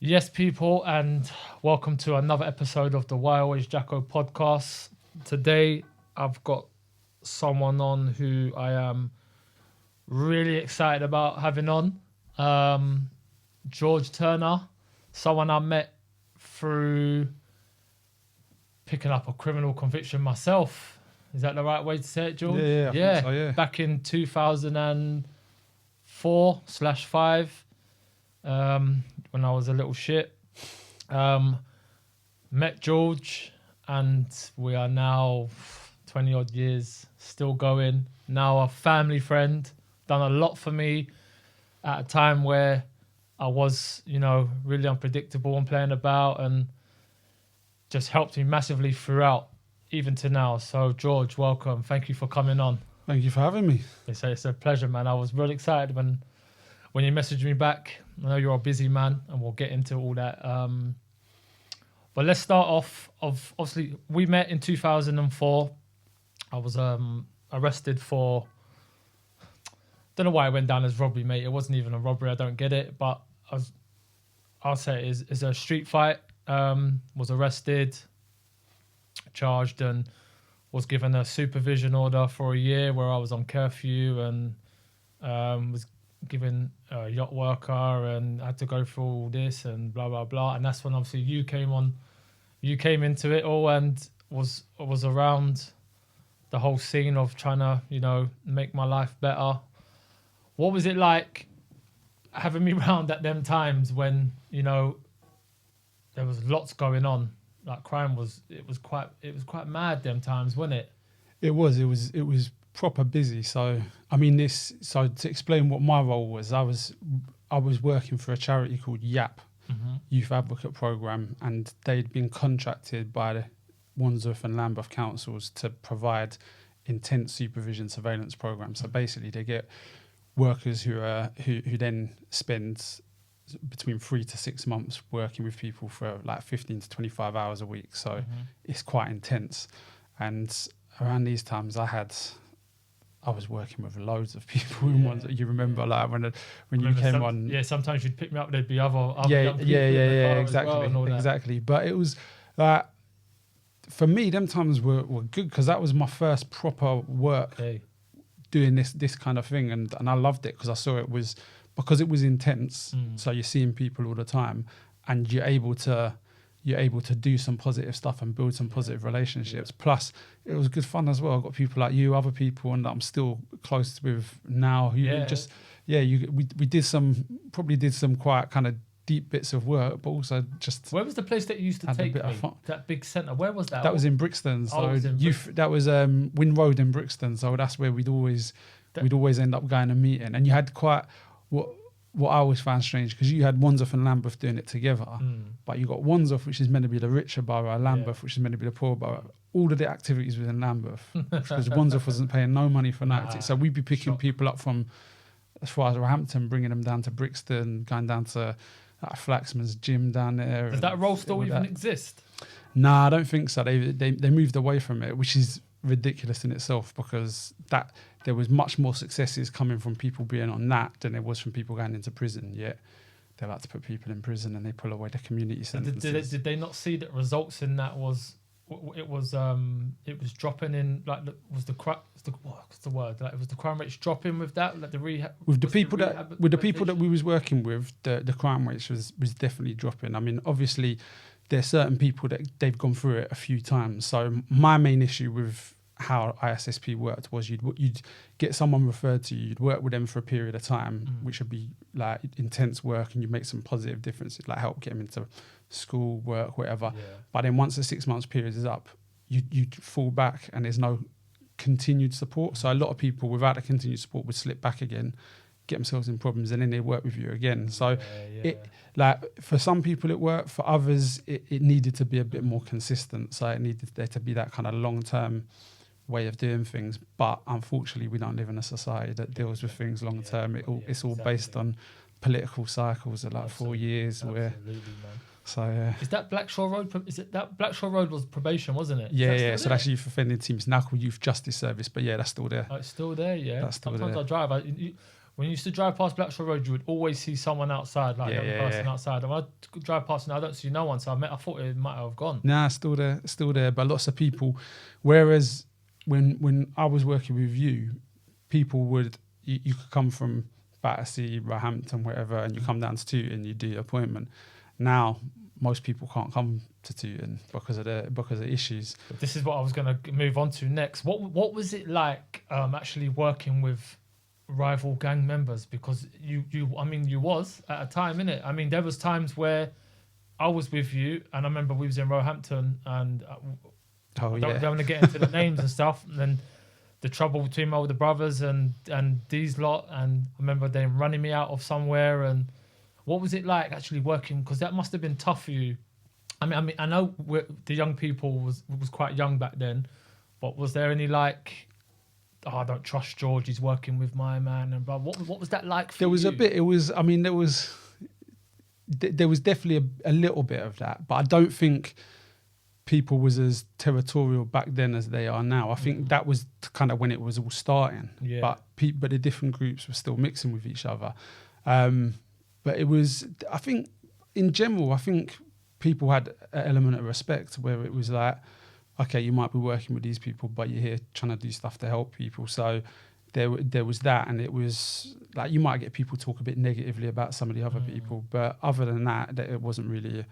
Yes, people, and welcome to another episode of the Why Always Jacko podcast. Today, I've got someone on who I am really excited about having on. George Turner, someone I met through picking up a criminal conviction myself. Is that the right way to say it, George? Yeah, I think so, yeah. Back in 2004/5. When I was a little shit. Met George, and we are now 20 odd years still going. Now a family friend, done a lot for me at a time where I was, really unpredictable and playing about, and just helped me massively throughout, even to now. So George, welcome. Thank you for coming on. Thank you for having me. It's a pleasure, man. I was really excited when you messaged me back. I know you're a busy man, and we'll get into all that. But let's start off. Obviously, we met in 2004. I was arrested for. Don't know why I went down as robbery, mate. It wasn't even a robbery. I don't get it. But I'll say it is a street fight. Was arrested, charged, and was given a supervision order for a year where I was on curfew and was given a yacht worker and had to go through all this and blah blah blah. And that's when obviously you came into it all and was around the whole scene of trying to make my life better. What was it like having me round at them times when there was lots going on? Like crime was quite mad them times, wasn't it? It was proper busy. So to explain what my role was, I was working for a charity called YAP, Youth Advocate Programme, and they'd been contracted by the Wandsworth and Lambeth councils to provide intense supervision surveillance programs. So basically, they get workers who then spend between 3 to 6 months working with people for like 15 to 25 hours a week. So it's quite intense. And around these times, I was working with loads of people in ones that you remember, like when you came on. Yeah, sometimes you'd pick me up, there'd be other yeah, exactly, well exactly. But it was like, for me, them times were good because that was my first proper work doing this kind of thing, and I loved it because I saw it was intense. So you're seeing people all the time, and you're able to do some positive stuff and build some positive relationships. Plus, it was good fun as well. I got people like you, other people, and that I'm still close with now. We did some quite kind of deep bits of work, but also just. Where was the place that you used to take me? That big centre. Where was that? That was in Brixton. So that was Wynn Road in Brixton. So that's where we'd always end up going and meeting. And you had quite what I always found strange, because you had Wandsworth and Lambeth doing it together, but you got Wandsworth, which is meant to be the richer borough, Lambeth, which is meant to be the poor borough. All of the activities within Lambeth, because Wandsworth wasn't paying no money for that. So we'd be picking people up from as far as Roehampton, bringing them down to Brixton, going down to Flaxman's gym down there. Does that role still even exist? Nah, I don't think so. They moved away from it, which is ridiculous in itself, because there was much more successes coming from people being on that than there was from people going into prison. Yet they like to put people in prison and they pull away the community sentences. Did they not see that results in that was dropping in, like, was the crime rates dropping with that, like the rehab with the people that we was working with, the crime rates was definitely dropping. I mean, obviously there's certain people that they've gone through it a few times. So my main issue with how ISSP worked was you'd get someone referred to you, you'd work with them for a period of time, which would be like intense work, and you make some positive differences, like help get them into school, work, whatever. But then once the 6 months period is up, you fall back and there's no continued support. So a lot of people without the continued support would slip back again, get themselves in problems, and then they work with you again. So it, like, for some people it worked, for others it needed to be a bit more consistent. So it needed there to be that kind of long-term way of doing things. But unfortunately, we don't live in a society that deals with things long-term. It's all based on political cycles of like 4 years. Man. So is that Blackshaw Road? Is it that Blackshaw Road was probation, wasn't it? Yeah. So that's Youth Offending Team. It's now called Youth Justice Service, but yeah, that's still there. Oh, it's still there. Yeah, that's still sometimes there. I drive. when you used to drive past Blackshore Road, you would always see someone outside, like a young person outside. And when I drive past now, I don't see no one. So I thought it might have gone. Nah, still there. But lots of people. Whereas when I was working with you, people would you could come from Battersea, Roehampton, wherever, and you come down to Tooting, you do your appointment. Now most people can't come to Tooting because of issues. But this is what I was going to move on to next. What was it like actually working with rival gang members? Because you was at a time, innit? I mean, there was times where I was with you, and I remember we was in Roehampton, and don't want to get into the names and stuff, and then the trouble between my older brothers and these lot, and I remember them running me out of somewhere. And what was it like actually working? Because that must have been tough for you. I mean, I know the young people was quite young back then, but was there any like, I don't trust George, he's working with my man, and blah. What was that like for you? There was a bit. It was. I mean, there was definitely a little bit of that, but I don't think people was as territorial back then as they are now. I think that was kind of when it was all starting. Yeah. But the different groups were still mixing with each other. But it was. I think in general, I think people had an element of respect where it was like, okay, you might be working with these people, but you're here trying to do stuff to help people. So there was that, and it was like you might get people talk a bit negatively about some of the other people, but other than that it wasn't really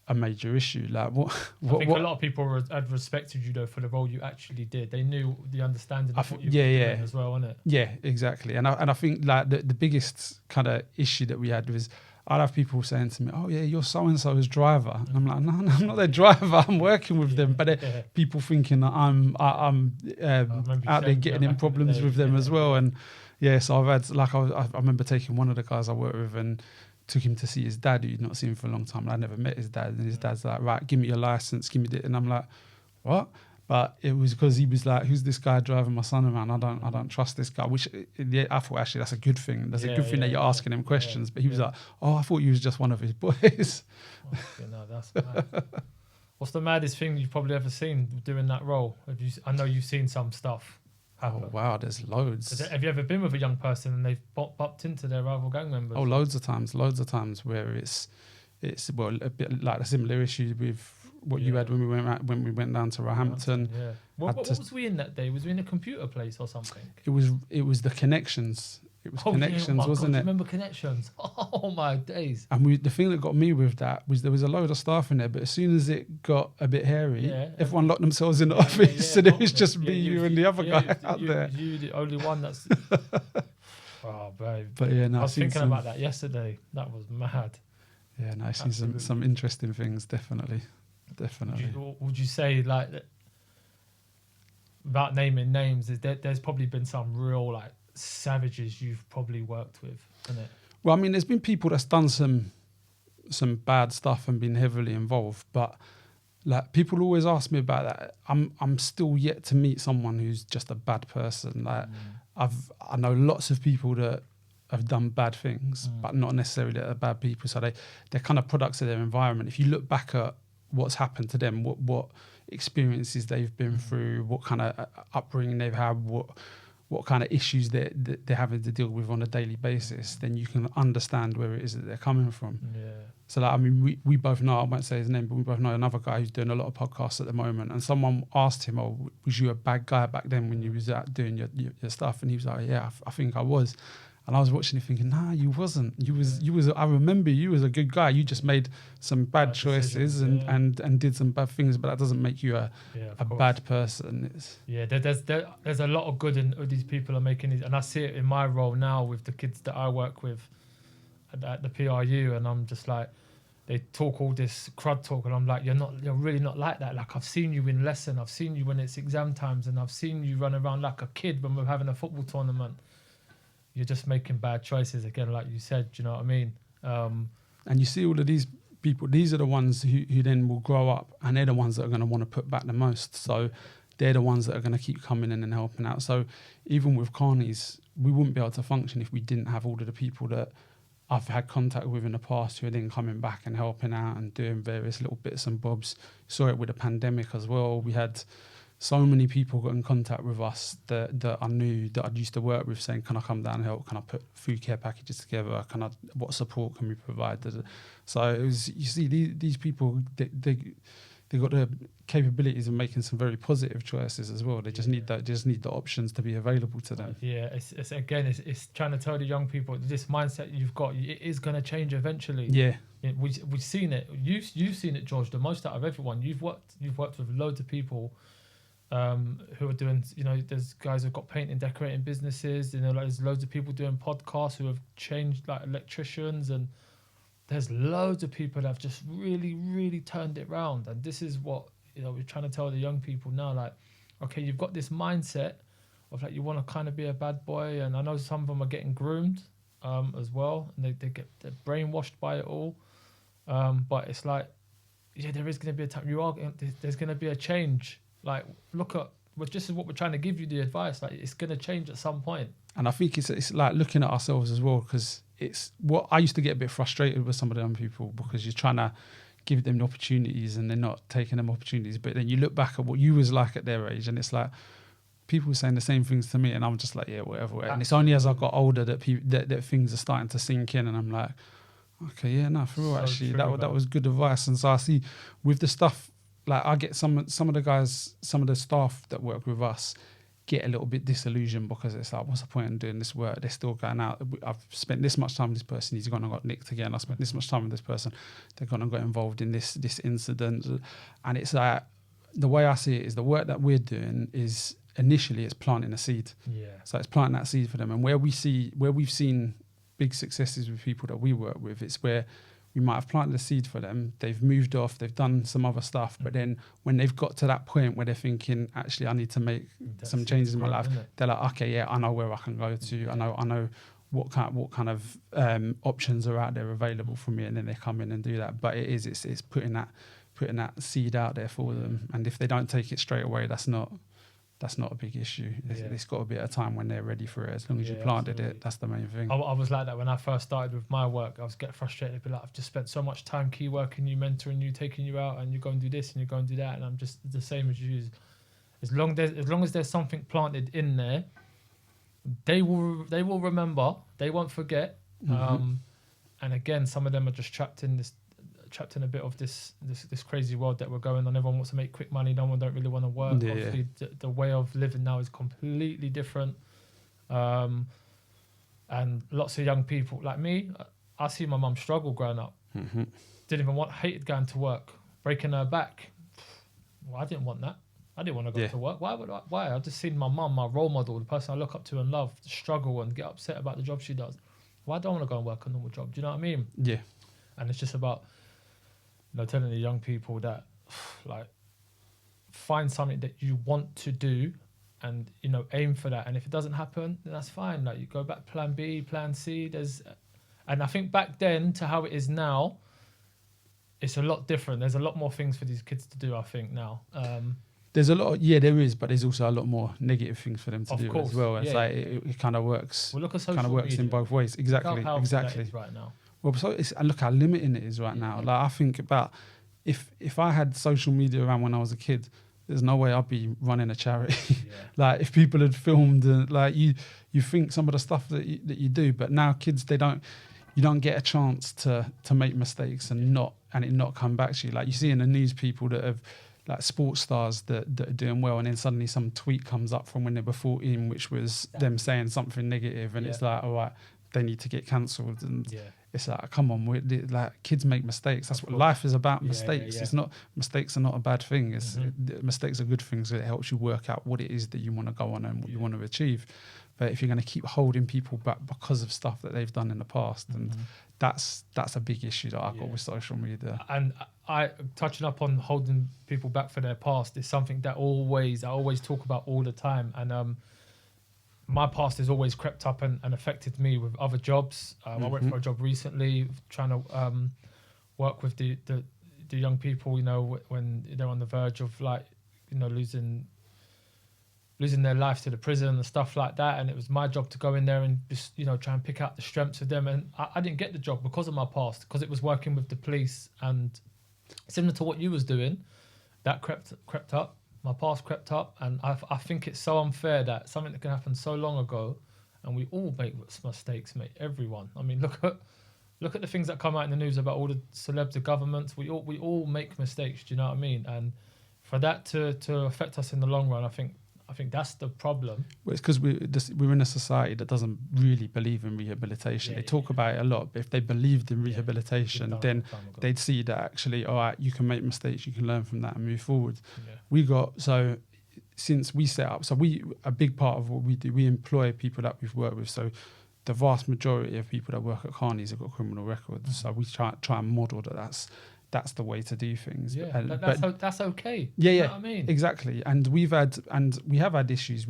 a major issue. Like I think a lot of people had respected you though for the role you actually did. They knew the understanding of what you were doing as well, wasn't it? Yeah, exactly. And I think like the biggest kind of issue that we had was I'd have people saying to me, "Oh yeah, you're so and so's driver," and I'm like, "No, I'm not their driver. I'm working with them." But people thinking that I'm out there getting in problems with them as well. And so I've had like I remember taking one of the guys I work with and took him to see his dad, who he'd not seen for a long time. And I never met his dad, and his dad's like, "Right, give me your license, give me it," and I'm like, "What?" But it was because he was like, "Who's this guy driving my son around? I don't trust this guy." Which I thought actually that's a good thing. That's a good thing that you're asking him questions. But he was like, "Oh, I thought you was just one of his boys." No, that's mad. What's the maddest thing you've probably ever seen doing that role? I know you've seen some stuff happen. Oh wow, there's loads. Have you ever been with a young person and they've bumped into their rival gang members? Oh, loads of times where it's well a bit like a similar issue with what you had when we went down to Roehampton. Yeah. What was we in that day? Was we in a computer place or something? It was the Connections. It was Connections, wasn't it? Remember Connections? Oh my days! And the thing that got me with that was there was a load of staff in there, but as soon as it got a bit hairy, everyone locked themselves in the office, and it was just me, you, and the other guy out there. You the only one that's. Oh, babe. But yeah, no, I was thinking about that yesterday. That was mad. Yeah, no, I've seen some interesting things, definitely. Would you say, like, without naming names, there's probably been some real like savages you've probably worked with, isn't it? Well, I mean, there's been people that's done some bad stuff and been heavily involved, but like people always ask me about that. I'm still yet to meet someone who's just a bad person. Like I know lots of people that have done bad things, but not necessarily that are bad people. So they're kind of products of their environment. If you look back at what's happened to them, what experiences they've been through, what kind of upbringing they've had, what kind of issues they're having to deal with on a daily basis, then you can understand where it is that they're coming from. Yeah. So like, I mean, we both know, I won't say his name, but we both know another guy who's doing a lot of podcasts at the moment, and someone asked him, "Oh, was you a bad guy back then when you was out doing your stuff?" And he was like, "Yeah, I think I was." And I was watching it thinking, "Nah, you wasn't. You was. I remember you was a good guy. You just made some bad choices and did some bad things, but that doesn't make you a bad person." There's a lot of good in these people are making these, and I see it in my role now with the kids that I work with at the PRU, and I'm just like, they talk all this crud talk, and I'm like, you're really not like that. Like, I've seen you in lesson, I've seen you when it's exam times, and I've seen you run around like a kid when we're having a football tournament. You're just making bad choices again, like you said. Do you know what I mean? And you see all of these people. These are the ones who then will grow up, and they're the ones that are going to want to put back the most. So they're the ones that are going to keep coming in and helping out. So even with Carney's, we wouldn't be able to function if we didn't have all of the people that I've had contact with in the past who are then coming back and helping out and doing various little bits and bobs. Saw it with the pandemic as well. We had so many people got in contact with us that I knew that I'd used to work with, saying, "Can I come down and help? Can I put food care packages together? What support can we provide?" So it was, you see, these people, they got the capabilities of making some very positive choices as well. They just need the options to be available to them. Yeah, it's trying to tell the young people, this mindset you've got, it is going to change eventually. Yeah. We've seen it. You've seen it, George, the most out of everyone. You've worked with loads of people who are doing, there's guys who've got painting, decorating businesses, there's loads of people doing podcasts who have changed, like electricians, and there's loads of people that have just really, really turned it around. And this is what, we're trying to tell the young people now, like, okay, you've got this mindset of like, you want to kind of be a bad boy. And I know some of them are getting groomed as well. And they're brainwashed by it all. But it's like, yeah, there is going to be a time, there's going to be a change. Like, this is what we're trying to give you the advice. Like, it's going to change at some point. And I think it's like looking at ourselves as well, because it's what I used to get a bit frustrated with some of the young people, because you're trying to give them the opportunities and they're not taking them opportunities. But then you look back at what you was like at their age, and it's like people were saying the same things to me, and I'm just like, yeah, whatever. And it's only as I got older that that things are starting to sink in, and I'm like, okay, yeah, no, for real, actually, that was good advice. And so I see with the stuff, like I get some of the guys, some of the staff that work with us get a little bit disillusioned, because it's like, what's the point in doing this work? They're still going out. I've spent this much time with this person, he's gone and got nicked again. I spent this much time with this person, they're gone and got involved in this incident. And it's like, the way I see it is the work that we're doing is initially it's planting a seed. Yeah. So it's planting that seed for them. And where we've seen big successes with people that we work with, it's where we might have planted a seed for them, they've moved off, they've done some other stuff, but then when they've got to that point where they're thinking, actually, I need to make some changes in my life, they're like, okay, yeah, I know where I can go to. Yeah. I know what kind of options are out there available for me, and then they come in and do that. But it's putting that seed out there for them, and if they don't take it straight away, that's not a big issue. It's got to be at a time when they're ready for it. As long as you planted it, that's the main thing. I was like that when I first started with my work. I was getting frustrated, but like, I've just spent so much time key working you, mentoring you, taking you out, and you go and do this and you go and do that, and I'm just the same as you. As long as there's something planted in there, they will remember. They won't forget. Mm-hmm. And again, some of them are just trapped in a bit of this crazy world that we're going on. Everyone wants to make quick money. No one don't really want to work. Yeah. Obviously, the way of living now is completely different. And lots of young people like me, I see my mum struggle growing up. Mm-hmm. Hated going to work, breaking her back. Well, I didn't want that. I didn't want to go to work. Why? I just seen my mum, my role model, the person I look up to and love, struggle and get upset about the job she does. Well, I don't want to go and work a normal job. Do you know what I mean? Yeah. And it's just about telling the young people that, like, find something that you want to do and, aim for that. And if it doesn't happen, then that's fine. Like, you go back plan B, plan C. And I think back then to how it is now, it's a lot different. There's a lot more things for these kids to do, I think, now. There's a lot, there is, but there's also a lot more negative things for them to do as well. It's like it kind of works. Well, look at social kind of works media. in both ways. Exactly. That is right now. Well, and look how limiting it is right now. Like, I think about if I had social media around when I was a kid, there's no way I'd be running a charity. Yeah. Like, if people had filmed, like you think some of the stuff that you do, but now kids, you don't get a chance to make mistakes and it not come back to you. Like, you see in the news people that have, like, sports stars that are doing well, and then suddenly some tweet comes up from when they were 14, which was them saying something negative, and it's like, all right, they need to get cancelled. And it's like, come on, like, kids make mistakes. That's what life is about. Mistakes. It's not, mistakes are not a bad thing. Mistakes are good things. It helps you work out what it is that you want to go on and what you want to achieve. But if you're going to keep holding people back because of stuff that they've done in the past, and that's a big issue that I've got with social media. And I touching up on holding people back for their past is something that I always talk about all the time. And my past has always crept up and affected me with other jobs. I went for a job recently trying to work with the young people, when they're on the verge of, like, losing their life to the prison and stuff like that. And it was my job to go in there and just, try and pick out the strengths of them. And I didn't get the job because of my past, because it was working with the police. And similar to what you was doing, that crept up. my past crept up, and I think it's so unfair that something that can happen so long ago, and we all make mistakes, mate. Everyone. I mean, look at the things that come out in the news about all the celebs, the governments. We all make mistakes. Do you know what I mean? And for that to affect us in the long run, I think that's the problem. Well, it's because we're in a society that doesn't really believe in rehabilitation. They talk about it a lot, but if they believed in rehabilitation, then they'd see that actually, all right, you can make mistakes, you can learn from that and move forward. Yeah. Since we set up, a big part of what we do, we employ people that we've worked with. So the vast majority of people that work at Carney's have got criminal records. Mm-hmm. So we try and model that's the way to do so that's okay. Yeah, you know what I mean? Exactly. And we have had issues.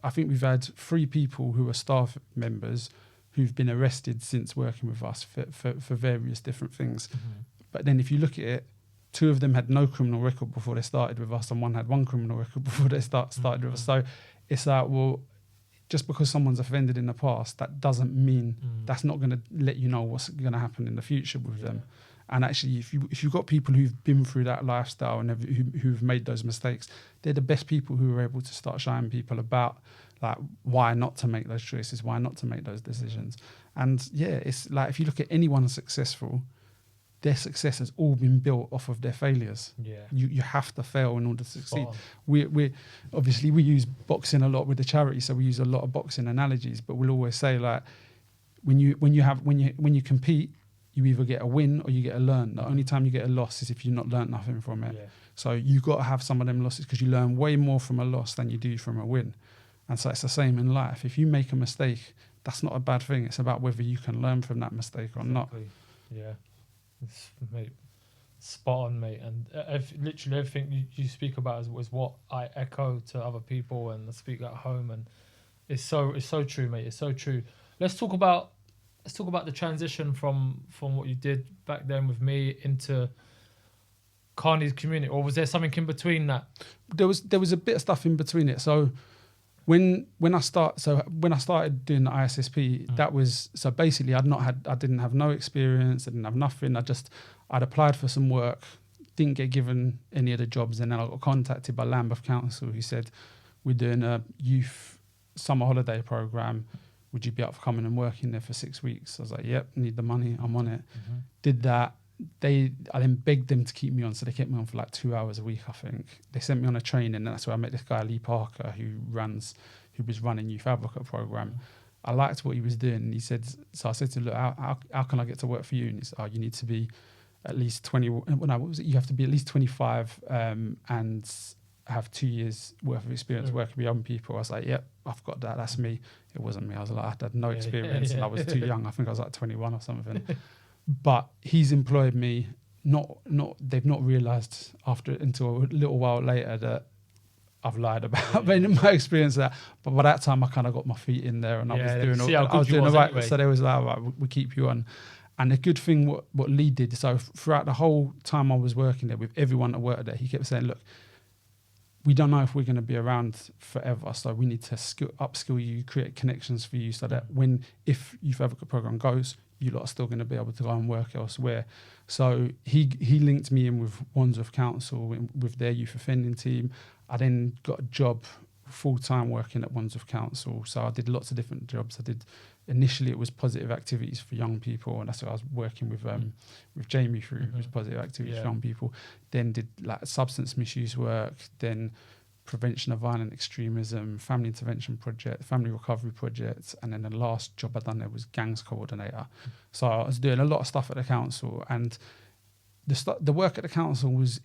I think we've had 3 people who are staff members who've been arrested since working with us for various different things. Mm-hmm. But then if you look at it, 2 of them had no criminal record before they started with us, and 1 had 1 criminal record before they started with us. So it's like, well, just because someone's offended in the past, that doesn't mean that's not going to let you know what's going to happen in the future with them. And actually, if you've got people who've been through that lifestyle and who've made those mistakes, they're the best people who are able to start showing people about like why not to make those choices, why not to make those decisions. And yeah, it's like if you look at anyone successful, their success has all been built off of their failures. Yeah, you have to fail in order to succeed. We obviously we use boxing a lot with the charity, so we use a lot of boxing analogies. But we'll always say like when you compete, you either get a win or you get a learn. The only time you get a loss is if you've not learned nothing from it. Yeah. So you've got to have some of them losses because you learn way more from a loss than you do from a win. And so it's the same in life. If you make a mistake, that's not a bad thing. It's about whether you can learn from that mistake or not. Yeah. Mate, spot on, mate. And literally everything you speak about is what I echo to other people and speak at home. And it's so true, mate. It's so true. Let's talk about the transition from what you did back then with me into Carney's community, or was there something in between that? There was a bit of stuff in between it. So when I started doing the ISSP, that was so basically I didn't have no experience, I didn't have nothing. I'd applied for some work, didn't get given any of the jobs, and then I got contacted by Lambeth Council who said, we're doing a youth summer holiday program. Would you be up for coming and working there for 6 weeks? I was like, yep, need the money, I'm on it. Mm-hmm. Did that. I then begged them to keep me on, so they kept me on for like 2 hours a week, I think. They sent me on a training, and that's where I met this guy, Lee Parker, who was running Youth Advocate Program. Mm-hmm. I liked what he was doing, and I said to him, look, how can I get to work for you? And he said, you need to be at least 20, what was it? You have to be at least 25 and have 2 years worth of experience working with young people. I was like, yep, I've got that. That's me. It wasn't me. I was like, I had no experience and I was too young. I think I was like 21 or something. But he's employed me. They've not realised until a little while later that I've lied about my experience there. But by that time, I kind of got my feet in there and I was doing all right. Anyway. So they was like, all right, we keep you on. And the good thing, what Lee did, so throughout the whole time I was working there with everyone that worked there, he kept saying, look, we don't know if we're going to be around forever, so we need to upskill you, create connections for you so that if Youth Advocate Program goes, you lot are still going to be able to go and work elsewhere. So he linked me in with Wandsworth Council, with their youth offending team. I then got a job full-time working at Wandsworth Council. So I did lots of different jobs. Initially it was positive activities for young people, and that's what I was working with Jamie through, was positive activities for young people. Then did like substance misuse work, then prevention of violent extremism, family intervention project, family recovery project, and then the last job I'd done there was gangs coordinator. So I was doing a lot of stuff at the council, and the work at the council was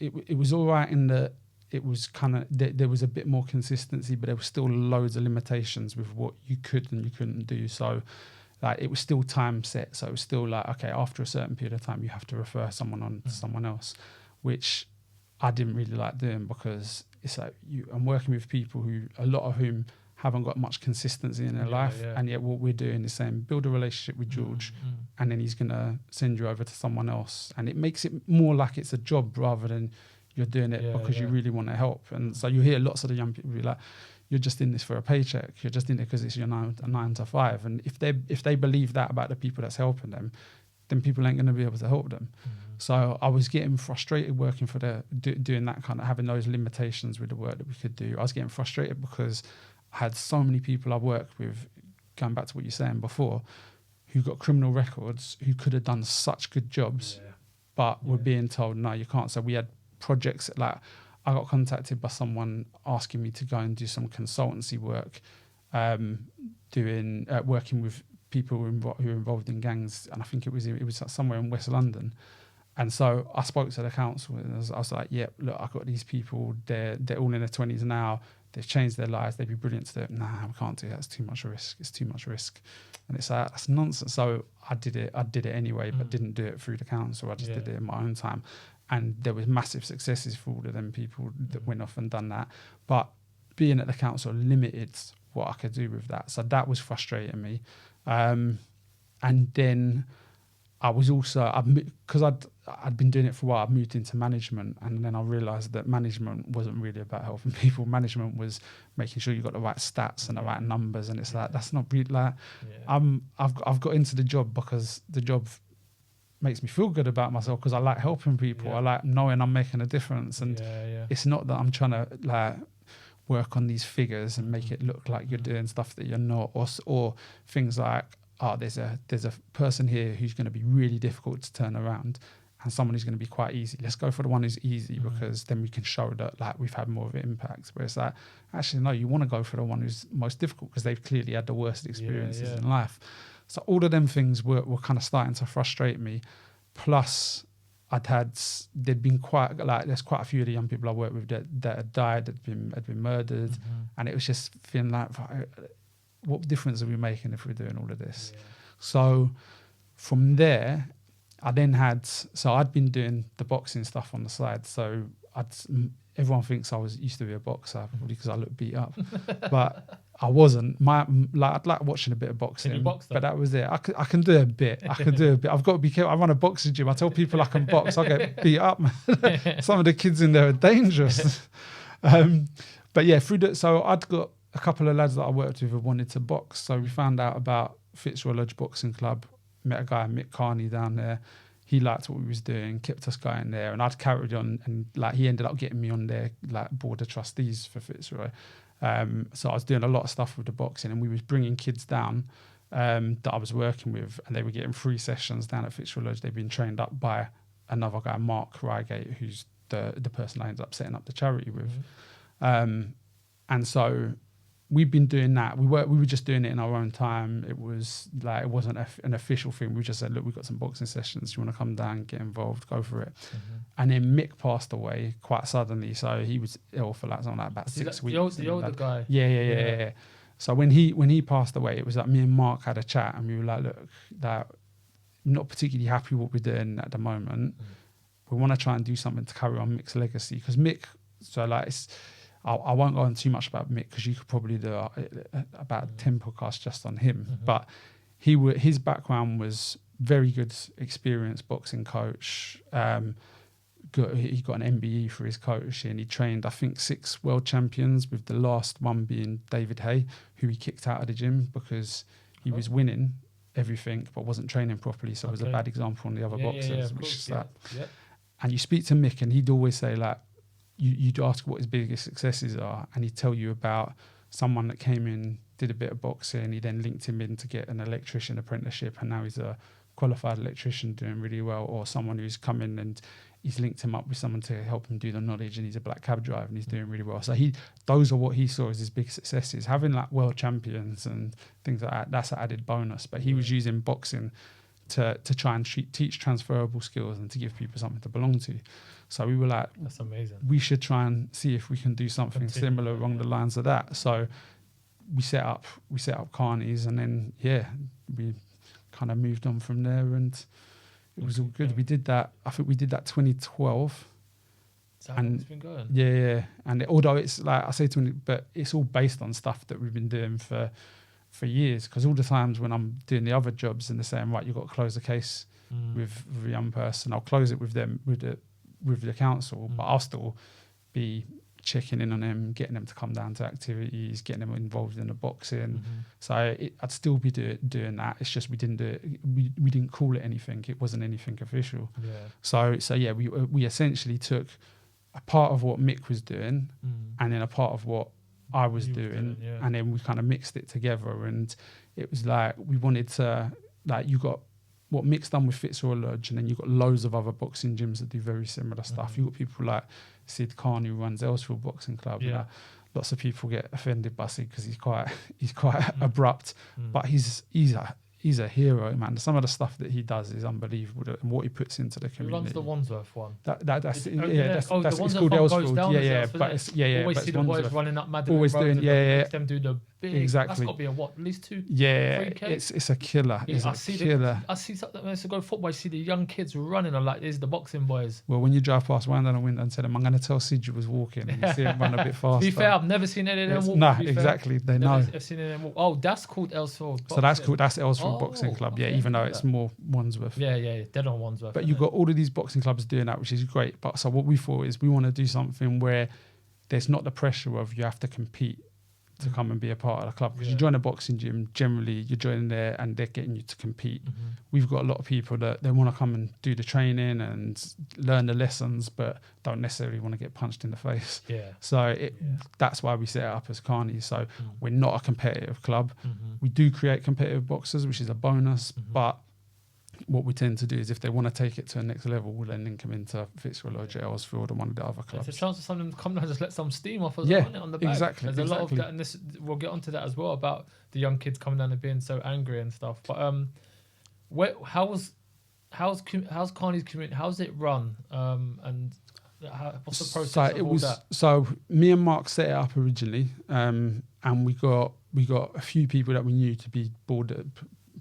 all right in that it was kind of there was a bit more consistency, but there was still loads of limitations with what you could and you couldn't do. So like it was still time set, so it was still like, okay, after a certain period of time you have to refer someone on to someone else, which I didn't really like doing, because it's like I'm working with people a lot of whom haven't got much consistency in their life, and yet what we're doing is saying build a relationship with George, and then he's gonna send you over to someone else, and it makes it more like it's a job rather than you're doing it because you really want to help. And so you hear lots of the young people be like, you're just in this for a paycheck, you're just in it because it's your 9 to 5. And if they believe that about the people that's helping them, then people ain't going to be able to help them. So I was getting frustrated working for doing that kind of, having those limitations with the work that we could do. I was getting frustrated because I had so many people I worked with, going back to what you're saying before, who got criminal records, who could have done such good jobs, but were being told, no, you can't. So we had projects, like I got contacted by someone asking me to go and do some consultancy work, working with people who were involved in gangs, and I think it was somewhere in West London. And so I spoke to the council, and I was like, "Yeah, look, I've got these people. They're all in their 20s now. They've changed their lives. They'd be brilliant to do it. Nah, we can't do that. It's too much risk. It's too much risk." And it's like, that's nonsense. So I did it anyway, but didn't do it through the council. I just did it in my own time. And there was massive successes for all of them people that went off and done that. But being at the council limited what I could do with that. So that was frustrating me. And then I was also, because I'd been doing it for a while, I moved into management, and then I realised that management wasn't really about helping people. Management was making sure you got the right stats and the right numbers, and it's like, that's not really like, I've got into the job because the job makes me feel good about myself, because I like helping people. I like knowing I'm making a difference, and it's not that I'm trying to like work on these figures and make it look like you're doing stuff that you're not, or things like, oh, there's a person here who's going to be really difficult to turn around, and someone who's going to be quite easy. Let's go for the one who's easy, because then we can show that like we've had more of an impact. Whereas like, actually, no, you want to go for the one who's most difficult, because they've clearly had the worst experiences in life. So all of them things were kind of starting to frustrate me. Plus, there'd been there's quite a few of the young people I worked with that had died, had been murdered, and it was just feeling like, what difference are we making if we're doing all of this? So from there, I'd been doing the boxing stuff on the side. So everyone thinks I used to be a boxer, probably because I look beat up, but I wasn't. I'd like watching a bit of boxing. Can you box, but that was it. I can do a bit. I've got to be careful. I run a boxing gym. I tell people I can box. I get beat up. Some of the kids in there are dangerous. But yeah, so I'd got a couple of lads that I worked with who wanted to box. So we found out about Fitzroy Lodge Boxing Club, met a guy, Mick Carney, down there. He liked what we was doing, kept us going there, and I'd carried on, and like he ended up getting me on their like board of trustees for Fitzroy. So I was doing a lot of stuff with the boxing, and we was bringing kids down that I was working with, and they were getting free sessions down at Fitzroy Lodge. They'd been trained up by another guy, Mark Reigate, who's the person I ended up setting up the charity with. And so we've been doing that. We were just doing it in our own time. It wasn't an official thing. We just said, look, we've got some boxing sessions. Do you want to come down, get involved, go for it? And then Mick passed away quite suddenly. So he was ill for about 6 weeks. The older guy. Yeah. So when he passed away, it was like me and Mark had a chat, and we were like, look, that I'm not particularly happy what we're doing at the moment. We want to try and do something to carry on Mick's legacy, because Mick, so like I won't go on too much about Mick, because you could probably do about 10 podcasts just on him. But his background was very good, experienced boxing coach. He got an MBE for his coaching, and he trained, I think, 6 world champions, with the last one being David Hay, who he kicked out of the gym because he was winning everything but wasn't training properly. So it was a bad example on the other boxers. And you speak to Mick, and he'd always say, like, you'd ask what his biggest successes are, and he'd tell you about someone that came in, did a bit of boxing, he then linked him in to get an electrician apprenticeship, and now he's a qualified electrician doing really well, or someone who's come in and he's linked him up with someone to help him do the knowledge, and he's a black cab driver and he's doing really well. So those are what he saw as his big successes. Having like world champions and things like that, that's an added bonus. But he was using boxing to try and teach transferable skills and to give people something to belong to. So we were like, that's amazing. We should try and see if we can do something similar along the lines of that. So we set up Carney's, and then we kind of moved on from there, and it was all good. We did that. I think we did that 2012. Is that how it's been going? Yeah. And although it's like I say to him, but it's all based on stuff that we've been doing for years. Because all the times when I'm doing the other jobs and they're saying, right, you've got to close the case with a young person, I'll close it with them with the council, but I'll still be checking in on them, getting them to come down to activities, getting them involved in the boxing. So I'd still be doing that. It's just we didn't do it. We didn't call it anything. It wasn't anything official. So yeah, we essentially took a part of what Mick was doing and then a part of what I was doing, and then we kind of mixed it together. And it was like we wanted to, like, you got what Mick's done with Fitzroy Lodge, and then you've got loads of other boxing gyms that do very similar stuff. You've got people like Sid Carney, who runs Elsfield Boxing Club. Yeah. Lots of people get offended by Sid because he's quite abrupt, but he's a hero, man. Some of the stuff that he does is unbelievable, and what he puts into the community. Who runs the Wandsworth one? That's the it's called Wandsworth one goes down Elsfield. But always see the boys running up Madden always Road doing, and them do the big. Exactly. That's got to be a what? At least 2. Yeah, 3K? it's a killer. Yeah, It's a killer. I see something when I used to go football. I see the young kids running. I'm like, "This is the boxing boys." Well, when you drive past one down the window and tell them, "I'm going to tell Sid you was walking," and you see him run a bit faster. To be fair, I've never seen any of them walk. Nah, exactly. They know. I've seen any of them walk. Oh, that's called Elsfield. So that's cool. That's Elsfield Boxing Club. Yeah, even though it's more Wandsworth. Yeah, dead on Wandsworth. But you've got all of these boxing clubs doing that, which is great. But so what we thought is we want to do something where there's not the pressure of you have to compete to come and be a part of the club. Because you join a boxing gym, generally you're joining there and they're getting you to compete. We've got a lot of people that they want to come and do the training and learn the lessons, but don't necessarily want to get punched in the face. So that's why we set it up as Carney. So we're not a competitive club. We do create competitive boxers, which is a bonus, but what we tend to do is if they want to take it to the next level, we'll then link them into Fitzroy Lodge, Elsfield, and one of the other clubs. There's a chance for some of them to come down and just let some steam off as well on the back. Exactly. There's a lot of that, and we'll get onto that as well about the young kids coming down and being so angry and stuff. But how's Carney's community? How's it run? And what's the process of all that? So me and Mark set it up originally, and we got a few people that we knew to be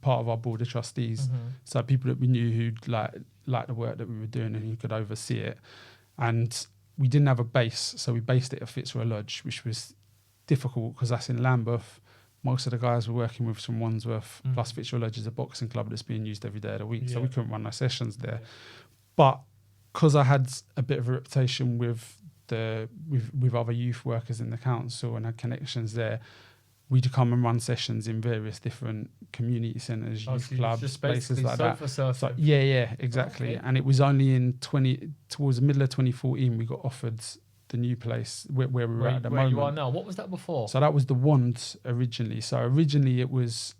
part of our board of trustees. So people that we knew who'd like the work that we were doing and who could oversee it. And we didn't have a base, so we based it at Fitzroy Lodge, which was difficult because that's in Lambeth. Most of the guys we're working with from Wandsworth, plus Fitzroy Lodge is a boxing club that's being used every day of the week, so we couldn't run no sessions there. But because I had a bit of a reputation with other youth workers in the council and had connections there, we'd come and run sessions in various different community centres, youth clubs, places like that. So, exactly. Okay. And it was only towards the middle of 2014 we got offered the new place where we were at the moment. Where you are now. What was that before? So that was the Wand originally. So originally it was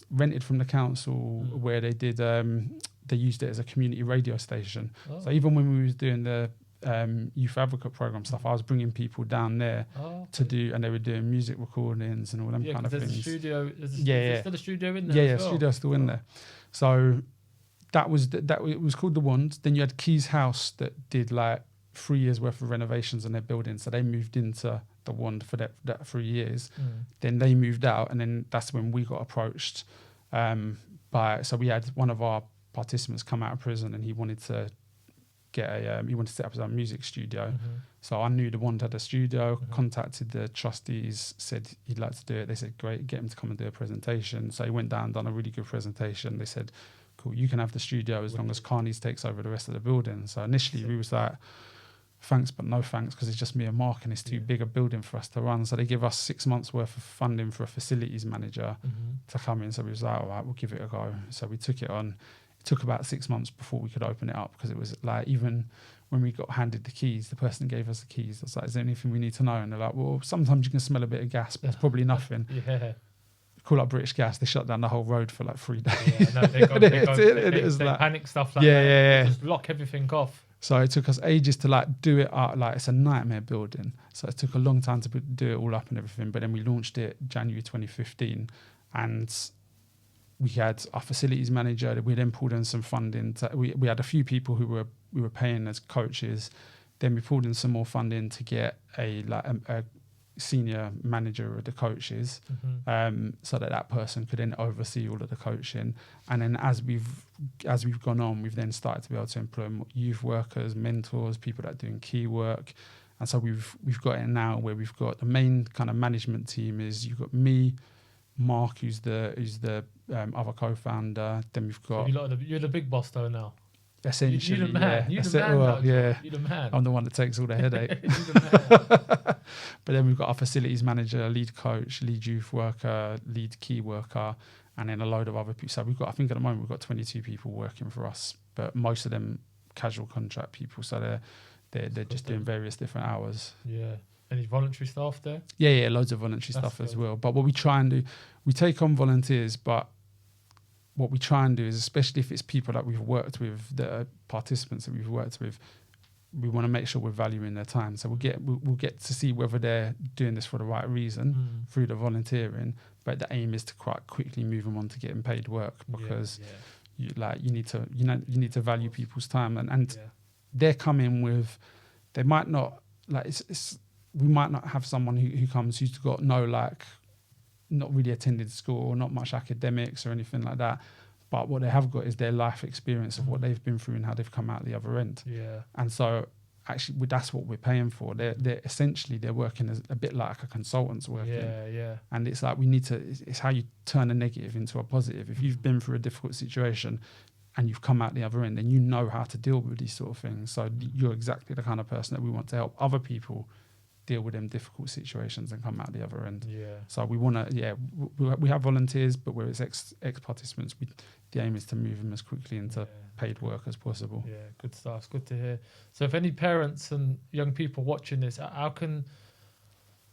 rented from the council where they did they used it as a community radio station. So even when we was doing the youth advocate program stuff, I was bringing people down there to do, and they were doing music recordings and all them kind of things. There's still a studio in there. Yeah, studio's still in there. So that was it was called the Wand. Then you had Keys House that did like 3 years worth of renovations on their building, so they moved into the Wand for that 3 years. Then they moved out, and then that's when we got approached so we had one of our participants come out of prison, and he wanted to he wanted to set up his own music studio. So I knew the Wand had a studio, contacted the trustees, said he'd like to do it. They said, great, get him to come and do a presentation. So he went down, done a really good presentation. They said, cool, you can have the studio as long as Carney's takes over the rest of the building. So initially we was like, thanks, but no thanks, because it's just me and Mark and it's too big a building for us to run. So they give us 6 months worth of funding for a facilities manager to come in. So we was like, all right, we'll give it a go. So we took it on. Took about 6 months before we could open it up, because it was like, even when we got handed the keys, the person who gave us the keys, I was like, is there anything we need to know? And they're like, well, sometimes you can smell a bit of gas, but it's probably nothing. Call up British Gas, they shut down the whole road for like 3 days. They panic stuff like that. Yeah. Just lock everything off. So it took us ages to like do it up. Like, it's a nightmare building, so it took a long time to do it all up and everything. But then we launched it January 2015, and we had our facilities manager. We then pulled in some funding. We had a few people who we were paying as coaches. Then we pulled in some more funding to get a senior manager of the coaches, so that person could then oversee all of the coaching. And then as we've gone on, we've then started to be able to employ youth workers, mentors, people that are doing key work. And so we've got it now where we've got the main kind of management team is, you've got me, Mark, who's the other co-founder. Then we've got you're the big boss though now. Essentially, you the man. yeah. You the man. Well, yeah. You the man. I'm the one that takes all the headache. You the man. But then we've got our facilities manager, lead coach, lead youth worker, lead key worker, and then a load of other people. So we've got, I think at the moment we've got 22 people working for us, but most of them casual contract people. So they're just doing various different hours. Yeah. Any voluntary staff there? Yeah, loads of voluntary stuff as well. But what we try and do, we take on volunteers, but what we try and do is, especially if it's people that we've worked with, the participants that we've worked with, we want to make sure we're valuing their time. So we'll get to see whether they're doing this for the right reason through the volunteering. But the aim is to quite quickly move them on to getting paid work, because you need to value people's time, and they're coming with, they might not we might not have someone who comes who's got not really attended school or not much academics or anything like that, but what they have got is their life experience of what they've been through and how they've come out the other end. And so actually that's what we're paying for. They're essentially, they're working as a bit like a consultant's working. And it's like, it's how you turn a negative into a positive. If you've been through a difficult situation and you've come out the other end, then you know how to deal with these sort of things. So you're exactly the kind of person that we want to help other people deal with them difficult situations and come out the other end. So we want to, we have volunteers, but where it's ex-participants, the aim is to move them as quickly into paid work as possible. Yeah, good stuff. It's good to hear. So if any parents and young people watching this, how can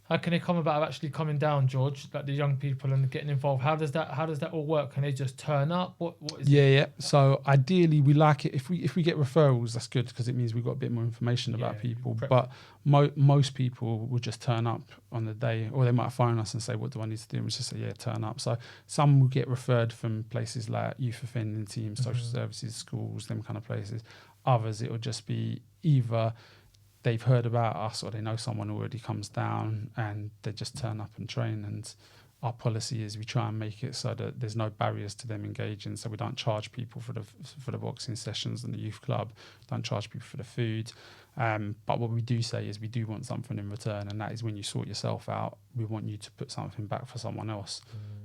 they come about actually coming down, George, like the young people, and getting involved? How does that all work? Can they just turn up? What is it? Yeah. So ideally, we like it if we get referrals. That's good, because it means we've got a bit more information about people. But most people will just turn up on the day, or they might phone us and say, "What do I need to do?" And we just say, turn up. So some will get referred from places like youth offending teams, social services, schools, them kind of places. Others, it will just be either they've heard about us or they know someone who already comes down and they just turn up and train. And our policy is we try and make it so that there's no barriers to them engaging. So we don't charge people for the boxing sessions in the youth club, don't charge people for the food. But what we do say is we do want something in return, and that is when you sort yourself out, we want you to put something back for someone else.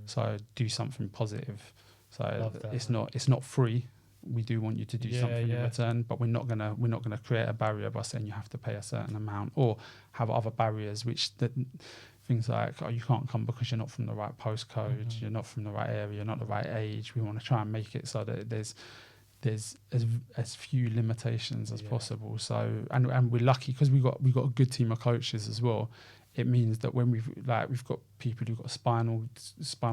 So do something positive. So it's not free. We do want you to do something in return, but we're not gonna create a barrier by saying you have to pay a certain amount, or have other barriers, things like, you can't come because you're not from the right postcode, you're not from the right area, you're not the right age. We want to try and make it so that there's as few limitations as possible. So and we're lucky because we've got a good team of coaches as well. It means that when we've got people who've got spinal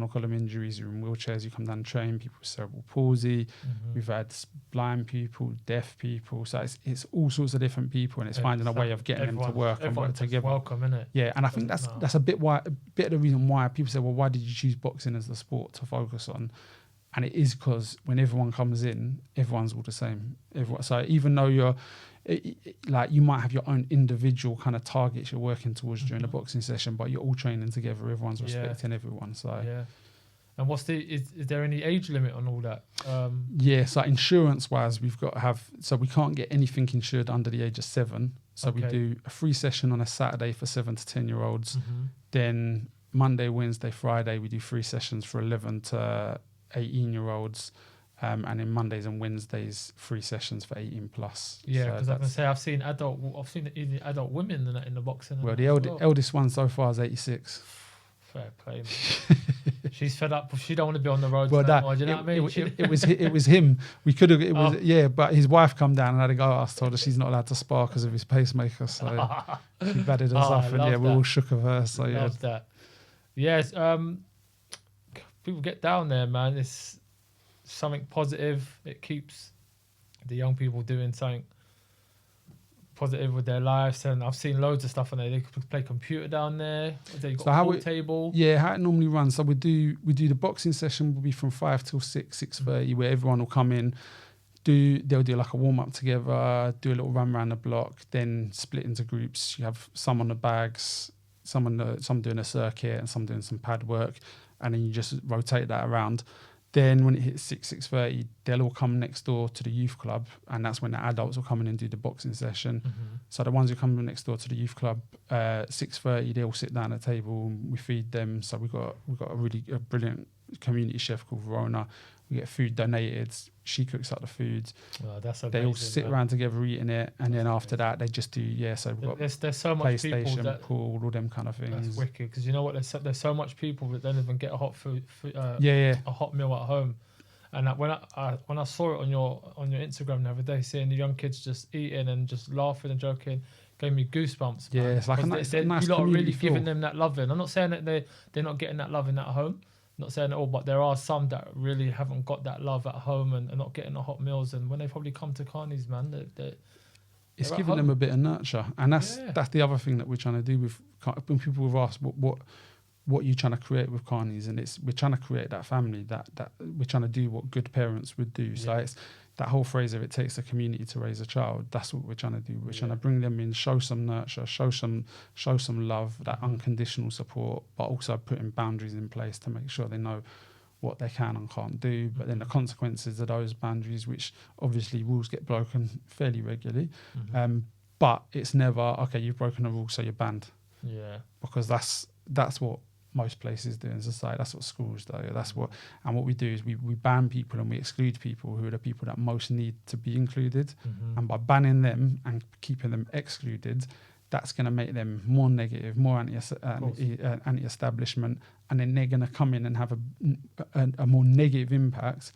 column injuries, who are in wheelchairs, who come down and train, people with cerebral palsy. We've had blind people, deaf people. So it's all sorts of different people, and it's finding a way of getting them to work and work together. Welcome, isn't it? Yeah, and I think that's a bit of the reason why people say, well, why did you choose boxing as the sport to focus on? And it is because when everyone comes in, everyone's all the same. So even though you might have your own individual kind of targets you're working towards during the boxing session, but you're all training together. Everyone's respecting everyone. So And is there any age limit on all that? So insurance wise, we've got to have, so we can't get anything insured under the age of 7. So we do a free session on a Saturday for 7 to 10 year olds. Then Monday, Wednesday, Friday, we do free sessions for 11 to 18 year olds. And then Mondays and Wednesdays, free sessions for 18 plus. Yeah, because I can say I've seen even adult women in the boxing. Well, the eldest one so far is 86. Fair play. She's fed up. She don't want to be on the road. Well, anymore, do you know what I mean? It was him. We could have. But his wife come down and had a go at us. Told her she's not allowed to spar because of his pacemaker. So she batted us off, and we all shook of her. So love that. Yes. People get down there, man. It's something positive. It keeps the young people doing something positive with their lives, and I've seen loads of stuff on there. They could play computer down there. They've got a pool table. Yeah, how it normally runs. So we do the boxing session will be from 5 till 6:30, where everyone will come in. They'll do like a warm up together, do a little run around the block, then split into groups. You have some on the bags, some doing a circuit, and some doing some pad work, and then you just rotate that around. Then when it hits 6:30, they'll all come next door to the youth club, and that's when the adults will come in and do the boxing session. So the ones who come next door to the youth club, 6:30, they all sit down at a table and we feed them. So we've got a brilliant community chef called Verona, We get food donated. She cooks up the food. Oh, that's amazing, They all sit man. around together eating it, and then after that, they just do So we've got There's so much people PlayStation, that pool, all them kind of things. that's wicked, because you know what? There's so much people that don't even get a hot a hot meal at home. And when I saw it on your Instagram the other day, seeing the young kids just eating and just laughing and joking, gave me goosebumps. Yeah, man. it's like a nice you lot are community really feel. giving them that loving. I'm not saying that they're not getting that loving at home. I'm not saying it all, but there are some that really haven't got that love at home and are not getting the hot meals. And when they probably come to Carney's, man, it's giving them a bit of nurture, and that's the other thing that we're trying to do with when people have asked what you're trying to create with Carney's, and we're trying to create that family that we're trying to do what good parents would do. So it's that whole phrase of it takes a community to raise a child. That's what we're trying to do. We're trying to bring them in, show some nurture, show some love, that unconditional support, but also putting boundaries in place to make sure they know what they can and can't do. But then the consequences of those boundaries, which obviously rules get broken fairly regularly, but it's never okay. You've broken a rule, so you're banned. Yeah, because that's what most places do in society. That's what schools do. And what we do is we ban people and we exclude people who are the people that most need to be included. And by banning them and keeping them excluded, that's going to make them more negative, more anti-establishment, and then they're going to come in and have a more negative impact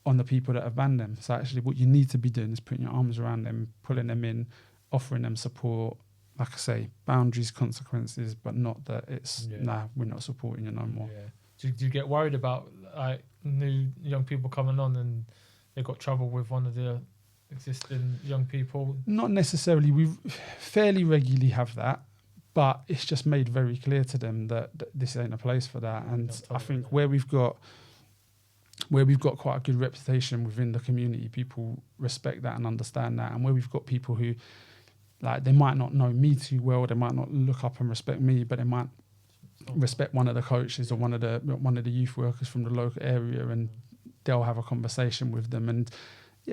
on the people that have banned them. So actually what you need to be doing is putting your arms around them, pulling them in, offering them support, like I say, boundaries, consequences, but not that it's, we're not supporting you no more. Yeah. Do you get worried about like new young people coming on and they got trouble with one of the existing young people? Not necessarily. We fairly regularly have that, but it's just made very clear to them that this ain't a place for that. And I think where we've got quite a good reputation within the community, people respect that and understand that. And where we've got people who, like, they might not know me too well, they might not look up and respect me, but they might respect one of the coaches or one of the youth workers from the local area, and they'll have a conversation with them. And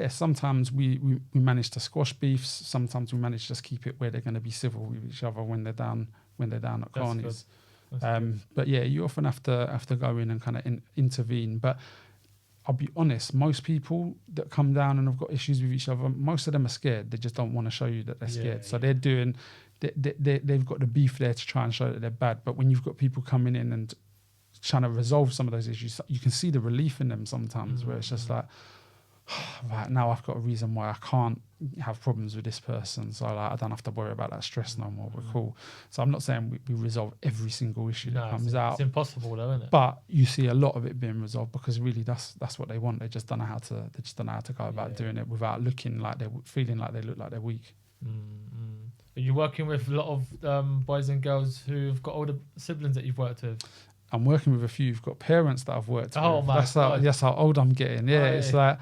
sometimes we manage to squash beefs. Sometimes we manage to just keep it where they're going to be civil with each other when they're down at Carney's. But you often have to go in and kind of intervene. But I'll be honest, most people that come down and have got issues with each other, most of them are scared. They just don't want to show you that they're scared. So they've got the beef there to try and show that they're bad. But when you've got people coming in and trying to resolve some of those issues, you can see the relief in them sometimes, where it's just like, right, now I've got a reason why I can't have problems with this person, so I don't have to worry about that stress no more. We're cool. So I'm not saying we resolve every single issue that comes out. It's impossible though, isn't it? But you see a lot of it being resolved because really that's what they want. They just don't know how to go about doing it without looking like feeling like they look like they're weak. Are you working with a lot of boys and girls who've got older siblings that you've worked with? I'm working with a few who've got parents that I've worked with. My God. That's how old I'm getting. It's like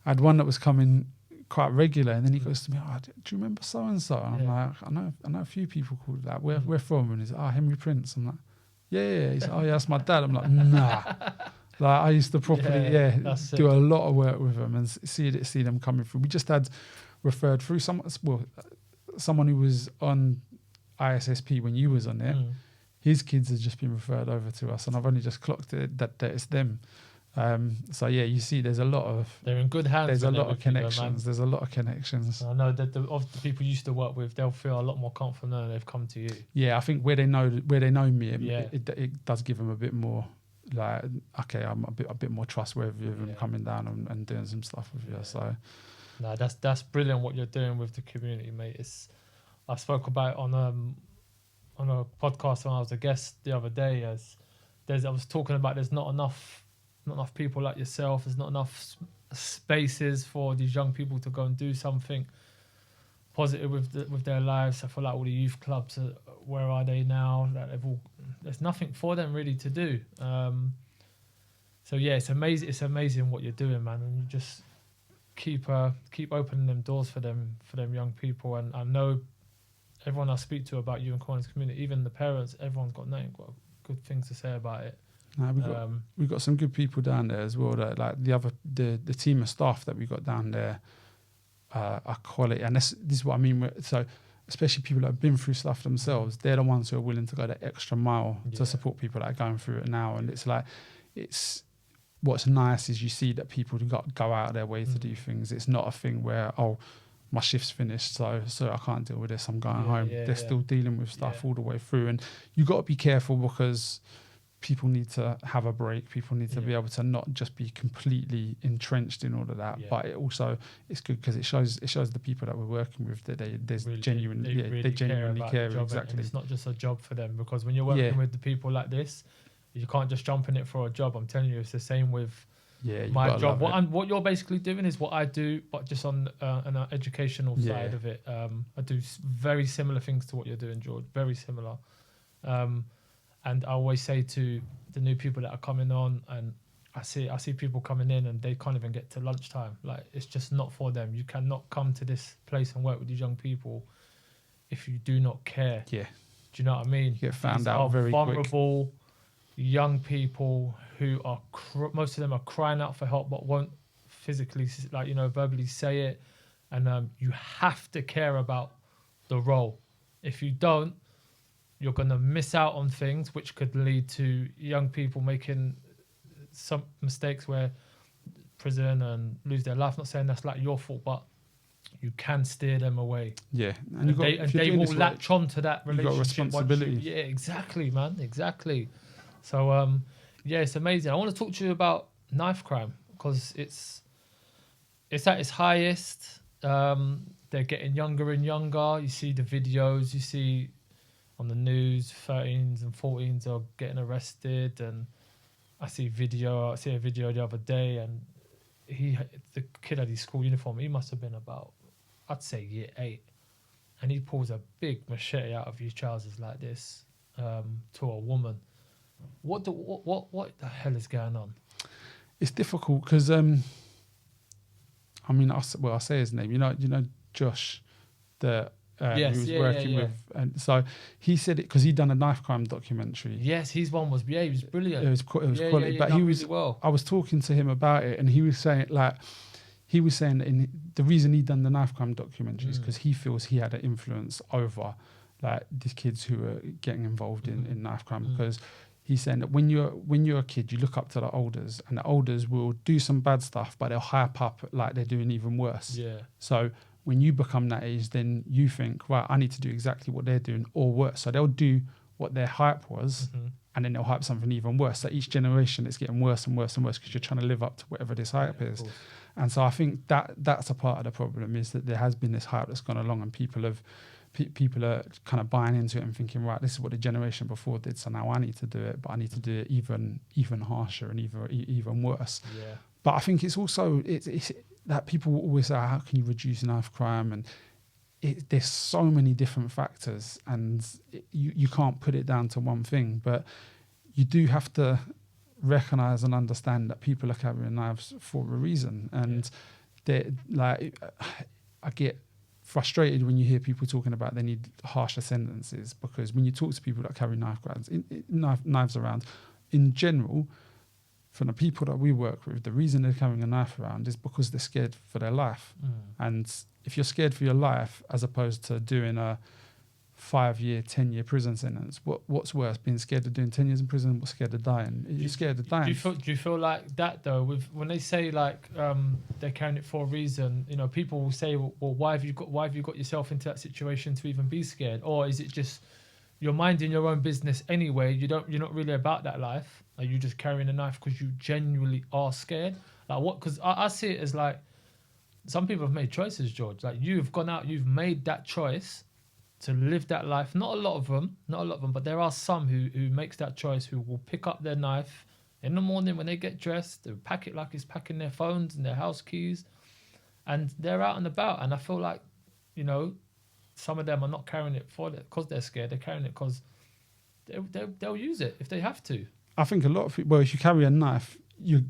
I had one that was coming quite regular, and then he goes to me, do you remember so and so? And I'm like, I know a few people called that. Where from? And he's like, Henry Prince. I'm like, yeah. He's like, that's my dad. I'm like, nah. Like I used to properly do a lot of work with them and see them coming through. We just had referred through someone who was on ISSP when you was on it. His kids have just been referred over to us, and I've only just clocked it that it's them. You see, they're in good hands. There's a lot of connections. There's a lot of connections. I know that of the people you used to work with, they'll feel a lot more confident knowing they've come to you. Yeah, I think where they know me, it does give them a bit more. Like, okay, I'm a bit more trustworthy of them coming down and doing some stuff with you. So, no, that's brilliant what you're doing with the community, mate. I spoke about on a podcast when I was a guest the other day. I was talking about there's not enough people like yourself. There's not enough spaces for these young people to go and do something positive with their lives. I feel like all the youth clubs, where are they now? There's nothing for them really to do. It's amazing. It's amazing what you're doing, man. And you just keep opening them doors for them young people. And I know everyone I speak to about you and Carney's community, even the parents, everyone's got good things to say about it. No, we've got some good people down there as well. That like the team of staff that we got down there are quality, and this is what I mean. So especially people that have been through stuff themselves, they're the ones who are willing to go the extra mile to support people that are going through it now. And it's like what's nice is you see that people go out of their way to do things. It's not a thing where, oh, my shift's finished, so I can't deal with this, I'm going home. They're still dealing with stuff all the way through. And you got to be careful, because people need to have a break. People need to be able to not just be completely entrenched in all of that. But it's good because it shows the people that we're working with that they genuinely care. Exactly. And it's not just a job for them, because when you're working with the people like this, you can't just jump in it for a job. I'm telling you, it's the same with my job. What you're basically doing is what I do, but just on an educational side of it. I do very similar things to what you're doing, George. Very similar. And I always say to the new people that are coming on, and I see people coming in and they can't even get to lunchtime. Like, it's just not for them. You cannot come to this place and work with these young people if you do not care. Yeah. Do you know what I mean? You get found out very vulnerable, quick. Young people who are most of them are crying out for help but won't physically, verbally say it. And you have to care about the role. If you don't, you're going to miss out on things which could lead to young people making some mistakes where prison and lose their life. Not saying that's like your fault, but you can steer them away. Yeah. And they will latch on to that relationship. You've got responsibility. Yeah, exactly, man. Exactly. So, it's amazing. I want to talk to you about knife crime, because it's at its highest. They're getting younger and younger. You see the videos, you see on the news, 13s and 14s are getting arrested. And I see a video the other day, and the kid had his school uniform. He must have been about, I'd say, year 8. And he pulls a big machete out of his trousers like this to a woman. What the hell is going on? It's difficult because I'll say his name. You know Josh, who was working with, and so he said it because he'd done a knife crime documentary. Yes, his one was he was brilliant. It was quality, but he was. Really well. I was talking to him about it, and he was saying that the reason he'd done the knife crime documentary is because he feels he had an influence over like these kids who are getting involved in knife crime, because he's saying that when you're a kid, you look up to the elders, and the elders will do some bad stuff, but they'll hype up like they're doing even worse. Yeah. So when you become that age, then you think, right, I need to do exactly what they're doing or worse. So they'll do what their hype was, and then they'll hype something even worse. So each generation, it's getting worse and worse and worse because you're trying to live up to whatever this hype is. And so I think that's a part of the problem, is that there has been this hype that's gone along, and people are kind of buying into it and thinking, right, this is what the generation before did, so now I need to do it, but I need to do it even harsher and even worse. Yeah. But I think it's also it's that people always say, how can you reduce knife crime? And there's so many different factors, and you can't put it down to one thing. But you do have to recognize and understand that people are carrying knives for a reason. And I get frustrated when you hear people talking about they need harsher sentences, because when you talk to people that carry knives around, in general, from the people that we work with, the reason they're carrying a knife around is because they're scared for their life. And if you're scared for your life, as opposed to doing a 5-year, 10-year prison sentence, what's worse, being scared of doing 10 years in prison or scared of dying? You're scared of dying. Do you feel like that though? When they say like they're carrying it for a reason, people will say, well, why have you got yourself into that situation to even be scared? Or is it just you're minding your own business anyway? You're not really about that life. Are you just carrying a knife because you genuinely are scared? Like what? Because I see it as like some people have made choices, George. Like you've gone out, you've made that choice to live that life. Not a lot of them, but there are some who makes that choice, who will pick up their knife in the morning when they get dressed, they'll pack it like it's packing their phones and their house keys, and they're out and about. And I feel like, some of them are not carrying it because they're scared. They're carrying it because they'll use it if they have to. I think a lot of people, if you carry a knife, you're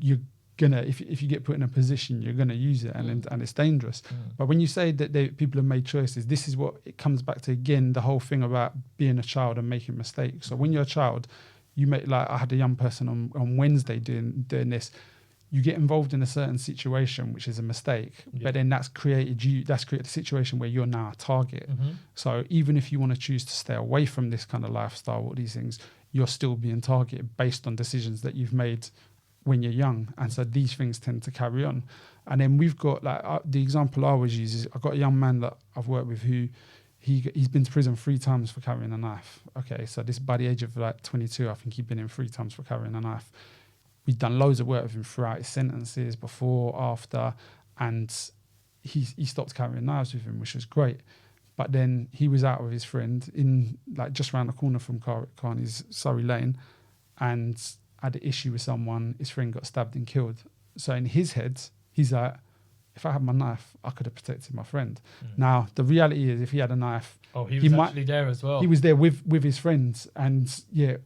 gonna, if you get put in a position, you're gonna use it, and it's dangerous. But when you say that people have made choices, this is what it comes back to again, the whole thing about being a child and making mistakes. So when you're a child, you make, like I had a young person on Wednesday doing this. You get involved in a certain situation, which is a mistake, but then that's created a situation where you're now a target. So even if you want to choose to stay away from this kind of lifestyle or these things, you're still being targeted based on decisions that you've made when you're young, and so these things tend to carry on. And then we've got like the example I always use is I've got a young man that I've worked with who he's been to prison 3 times for carrying a knife. Okay, so this by the age of like 22, I think he'd been in 3 times for carrying a knife. We've done loads of work with him throughout his sentences, before, after, and he stopped carrying knives with him, which was great. But then he was out with his friend in like just around the corner from Carney's Surrey Lane, and had an issue with someone. His friend got stabbed and killed. So in his head, he's like, if I had my knife, I could have protected my friend. Now, the reality is, if he had a knife... Oh, he was actually there as well. He was there with his friends. And,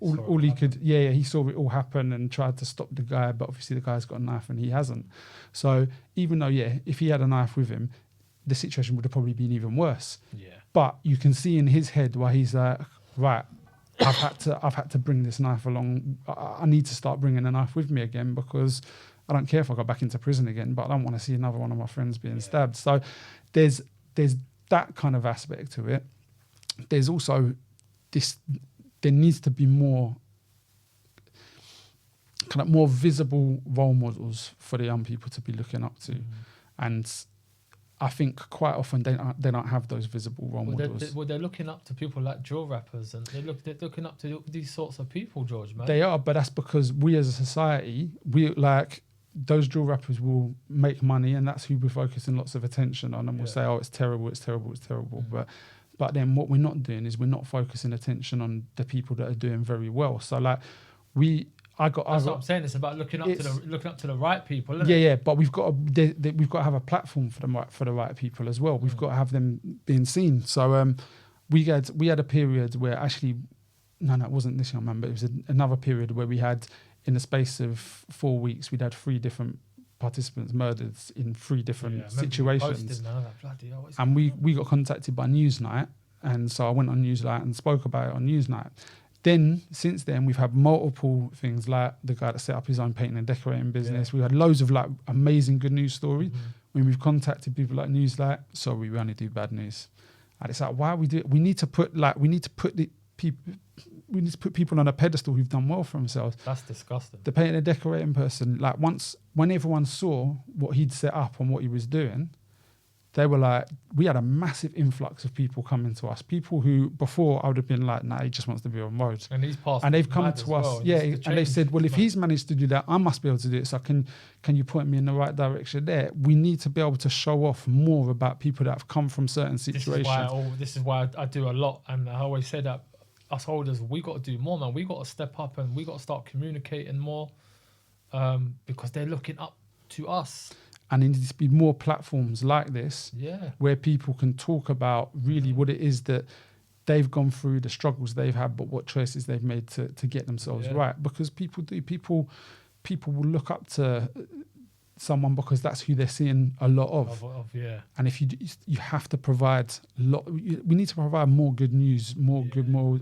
all he could... he saw it all happen and tried to stop the guy. But obviously, the guy's got a knife and he hasn't. So even though, if he had a knife with him, the situation would have probably been even worse. Yeah. But you can see in his head why he's like, right, I've had to bring this knife along. I need to start bringing a knife with me again, because... I don't care if I go back into prison again, but I don't want to see another one of my friends being stabbed. So there's that kind of aspect to it. There's also there needs to be more kind of more visible role models for the young people to be looking up to. And I think quite often they don't have those visible role models. They're looking up to people like drill rappers, and they're looking up to these sorts of people, George, man. They are, but that's because we as a society, those drill rappers will make money, and that's who we're focusing lots of attention on, and we'll say, oh, it's terrible, it's terrible, it's terrible. But then what we're not doing is we're not focusing attention on the people that are doing very well. So like that's what I'm saying. It's about looking up to the right people, isn't it? But we've got to have a platform for the right people as well. We've got to have them being seen. So we had a period where actually, no, it wasn't this young man, but it was another period where we had, in the space of 4 weeks, we'd had 3 different participants murdered in 3 different situations. And we got contacted by Newsnight, and so I went on Newsnight and spoke about it on Newsnight. Then, since then, we've had multiple things, like the guy that set up his own painting and decorating business. We've had loads of like amazing good news stories. When we've contacted people like Newsnight, sorry, we only do bad news. And it's like, why we do it? We need to put people on a pedestal who've done well for themselves. That's disgusting. The painting and decorating person, like when everyone saw what he'd set up and what he was doing, they were like, we had a massive influx of people coming to us. People who before I would have been like, nah, he just wants to be on road. And he's passed. And they've come to us, and they said, well, if he's managed to do that, I must be able to do it. So can you point me in the right direction there? We need to be able to show off more about people that have come from certain situations. This is why I do a lot, and I always say that us holders, we got to do more, man. We got to step up, and we got to start communicating more, because they're looking up to us. And there needs to be more platforms like this, where people can talk about really what it is that they've gone through, the struggles they've had, but what choices they've made to get themselves right. Because people will look up to someone because that's who they're seeing a lot of. And if you have to provide we need to provide more good news, more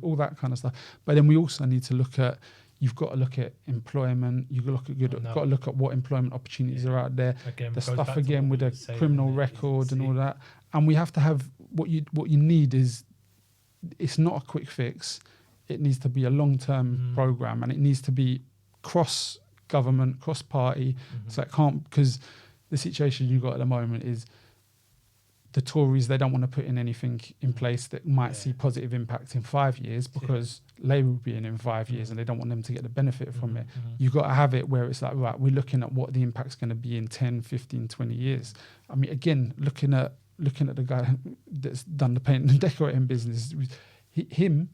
all that kind of stuff. But then we also need to look at, you've got to look at employment. You've got to look at what employment opportunities are out there. Again, the stuff again with the criminal record and all that. And we have to have what you need is, it's not a quick fix. It needs to be a long-term program, and it needs to be cross-government, cross-party. So it can't, because the situation you've got at the moment is the Tories, they don't want to put in anything in place that might see positive impact in 5 years, because Labour will be in 5 years, and they don't want them to get the benefit from it. You've got to have it where it's like, right, we're looking at what the impact's going to be in 10, 15, 20 years. I mean, again, looking at the guy that's done the painting and decorating business, he came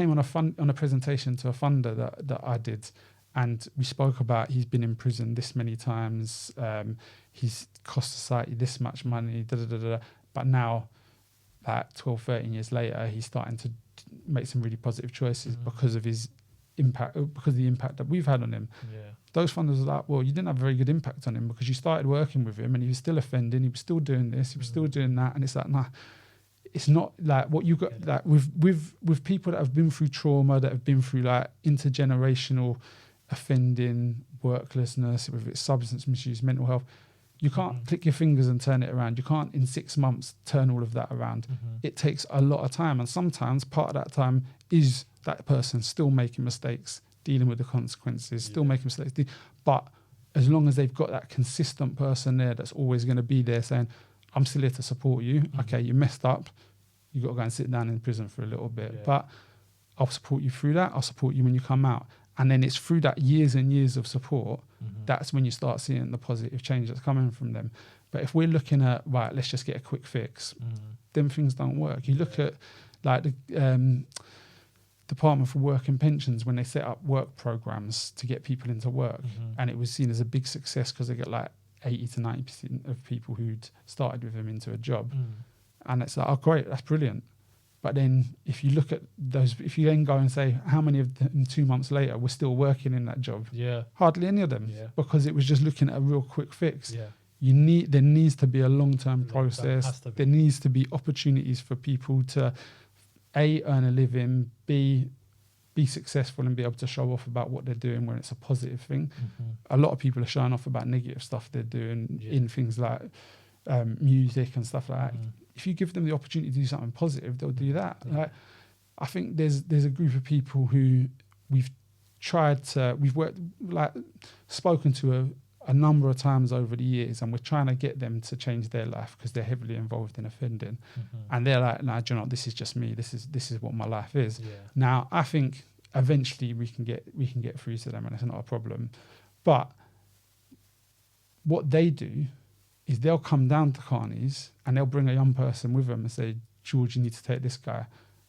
on a presentation to a funder that I did, and we spoke about, he's been in prison this many times, he's cost society this much money, but now, like 12, 13 years later, he's starting to make some really positive choices because of his impact, because of the impact that we've had on him. Those funders are like, well, you didn't have a very good impact on him because you started working with him and he was still offending, he was still doing this, he was still doing that, and it's like, nah, it's not like what you got, like with people that have been through trauma, that have been through like intergenerational offending, worklessness, whether it's substance misuse, mental health. You can't click your fingers and turn it around. You can't in 6 months turn all of that around. It takes a lot of time, and sometimes part of that time is that person still making mistakes, dealing with the consequences, still making mistakes. But as long as they've got that consistent person there that's always going to be there saying, I'm still here to support you. Okay, you messed up. You got to go and sit down in prison for a little bit. Yeah. But I'll support you through that. I'll support you when you come out. And then it's through that years and years of support, that's when you start seeing the positive change that's coming from them. But if we're looking at, right, let's just get a quick fix, then things don't work. You look at like the Department for Work and Pensions, when they set up work programs to get people into work, and it was seen as a big success because they got like 80 to 90% of people who'd started with them into a job. And it's like, oh, great, that's brilliant. But then if you look at those, if you then go and say, how many of them 2 months later were still working in that job? Yeah. Hardly any of them, because it was just looking at a real quick fix. Yeah. There needs to be a long-term process. There needs to be opportunities for people to A, earn a living, B, be successful and be able to show off about what they're doing when it's a positive thing. A lot of people are showing off about negative stuff they're doing in things like music and stuff like that. If you give them the opportunity to do something positive, they'll do that. Like, I think there's a group of people who we've worked, like, spoken to a number of times over the years, and we're trying to get them to change their life because they're heavily involved in offending. And they're like, no, do you know what, this is just me. This is what my life is. Now, I think eventually we can get through to them, and it's not a problem. But what they do is they'll come down to Carney's and they'll bring a young person with them and say, George, you need to take this guy.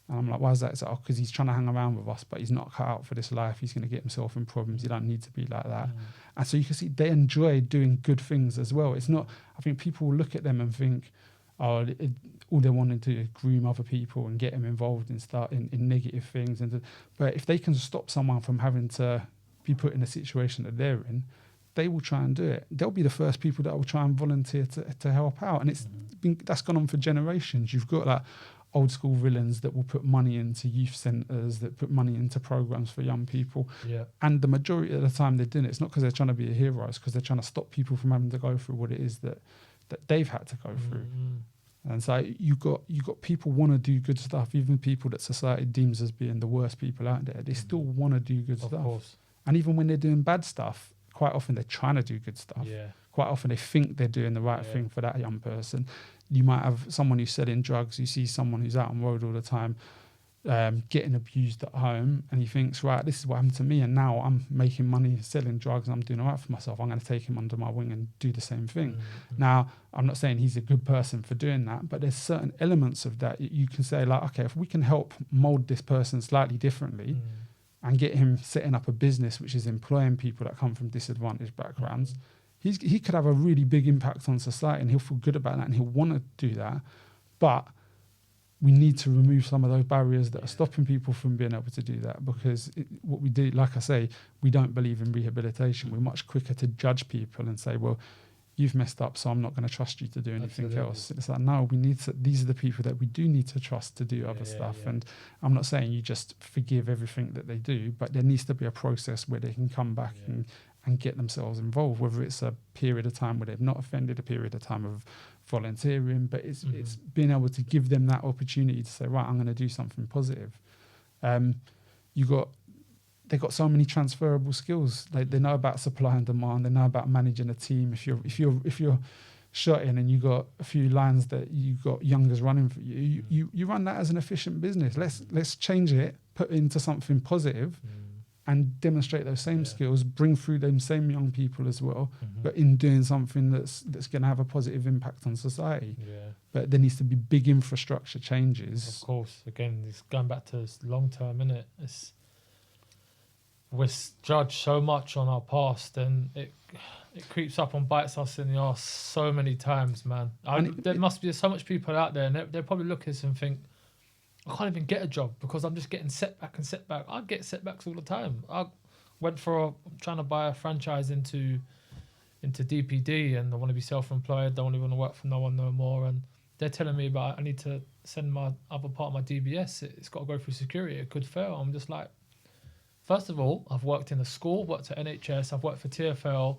And I'm like, why is that? It's like, oh, because he's trying to hang around with us, but he's not cut out for this life. He's going to get himself in problems. You don't need to be like that. And so you can see they enjoy doing good things as well. It's not, I think people will look at them and think, oh, all they want to do is groom other people and get them involved in negative things. But if they can stop someone from having to be put in a situation that they're in, they will try and do it. They'll be the first people that will try and volunteer to help out. And that's gone on for generations. You've got like old school villains that will put money into youth centres, that put money into programs for young people. And the majority of the time they're doing it, it's not because they're trying to be a hero, it's because they're trying to stop people from having to go through what it is that they've had to go through. And so you got people want to do good stuff, even people that society deems as being the worst people out there. They still want to do good stuff. Course. And even when they're doing bad stuff, quite often they're trying to do good stuff. Quite often they think they're doing the right thing for that young person. You might have someone who's selling drugs. You see someone who's out on the road all the time, getting abused at home, and he thinks, right, this is what happened to me, and now I'm making money selling drugs and I'm doing all right for myself. I'm going to take him under my wing and do the same thing. Now, I'm not saying he's a good person for doing that, but there's certain elements of that you can say, like, okay, if we can help mold this person slightly differently, and get him setting up a business which is employing people that come from disadvantaged backgrounds, he could have a really big impact on society, and he'll feel good about that and he'll want to do that. But we need to remove some of those barriers that are stopping people from being able to do that, because what we do, like I say, we don't believe in rehabilitation. We're much quicker to judge people and say, well, you've messed up, so I'm not going to trust you to do anything else. It's like, no, these are the people that we do need to trust to do other stuff. And I'm not saying you just forgive everything that they do, but there needs to be a process where they can come back and get themselves involved, whether it's a period of time where they've not offended, a period of time of volunteering, but it's being able to give them that opportunity to say, right, I'm going to do something positive. They've got so many transferable skills. They know about supply and demand. They know about managing a team. If you're shot in and you got a few lines that you got youngers running for you, you run that as an efficient business. Let's change it, put it into something positive, and demonstrate those same skills. Bring through them same young people as well, but in doing something that's going to have a positive impact on society. But there needs to be big infrastructure changes. Of course, again, it's going back to long term, innit? We're judged so much on our past, and it creeps up and bites us in the arse so many times, man. There must be so much people out there, and they're probably looking at this and think, I can't even get a job because I'm just getting setback. I get setbacks all the time. I went I'm trying to buy a franchise into DPD, and I want to be self-employed. Don't really want to work for no one no more. And they're telling me about I need to send my other part of my DBS. It's got to go through security. It could fail. I'm just like, first of all, I've worked in a school, worked at NHS, I've worked for TfL,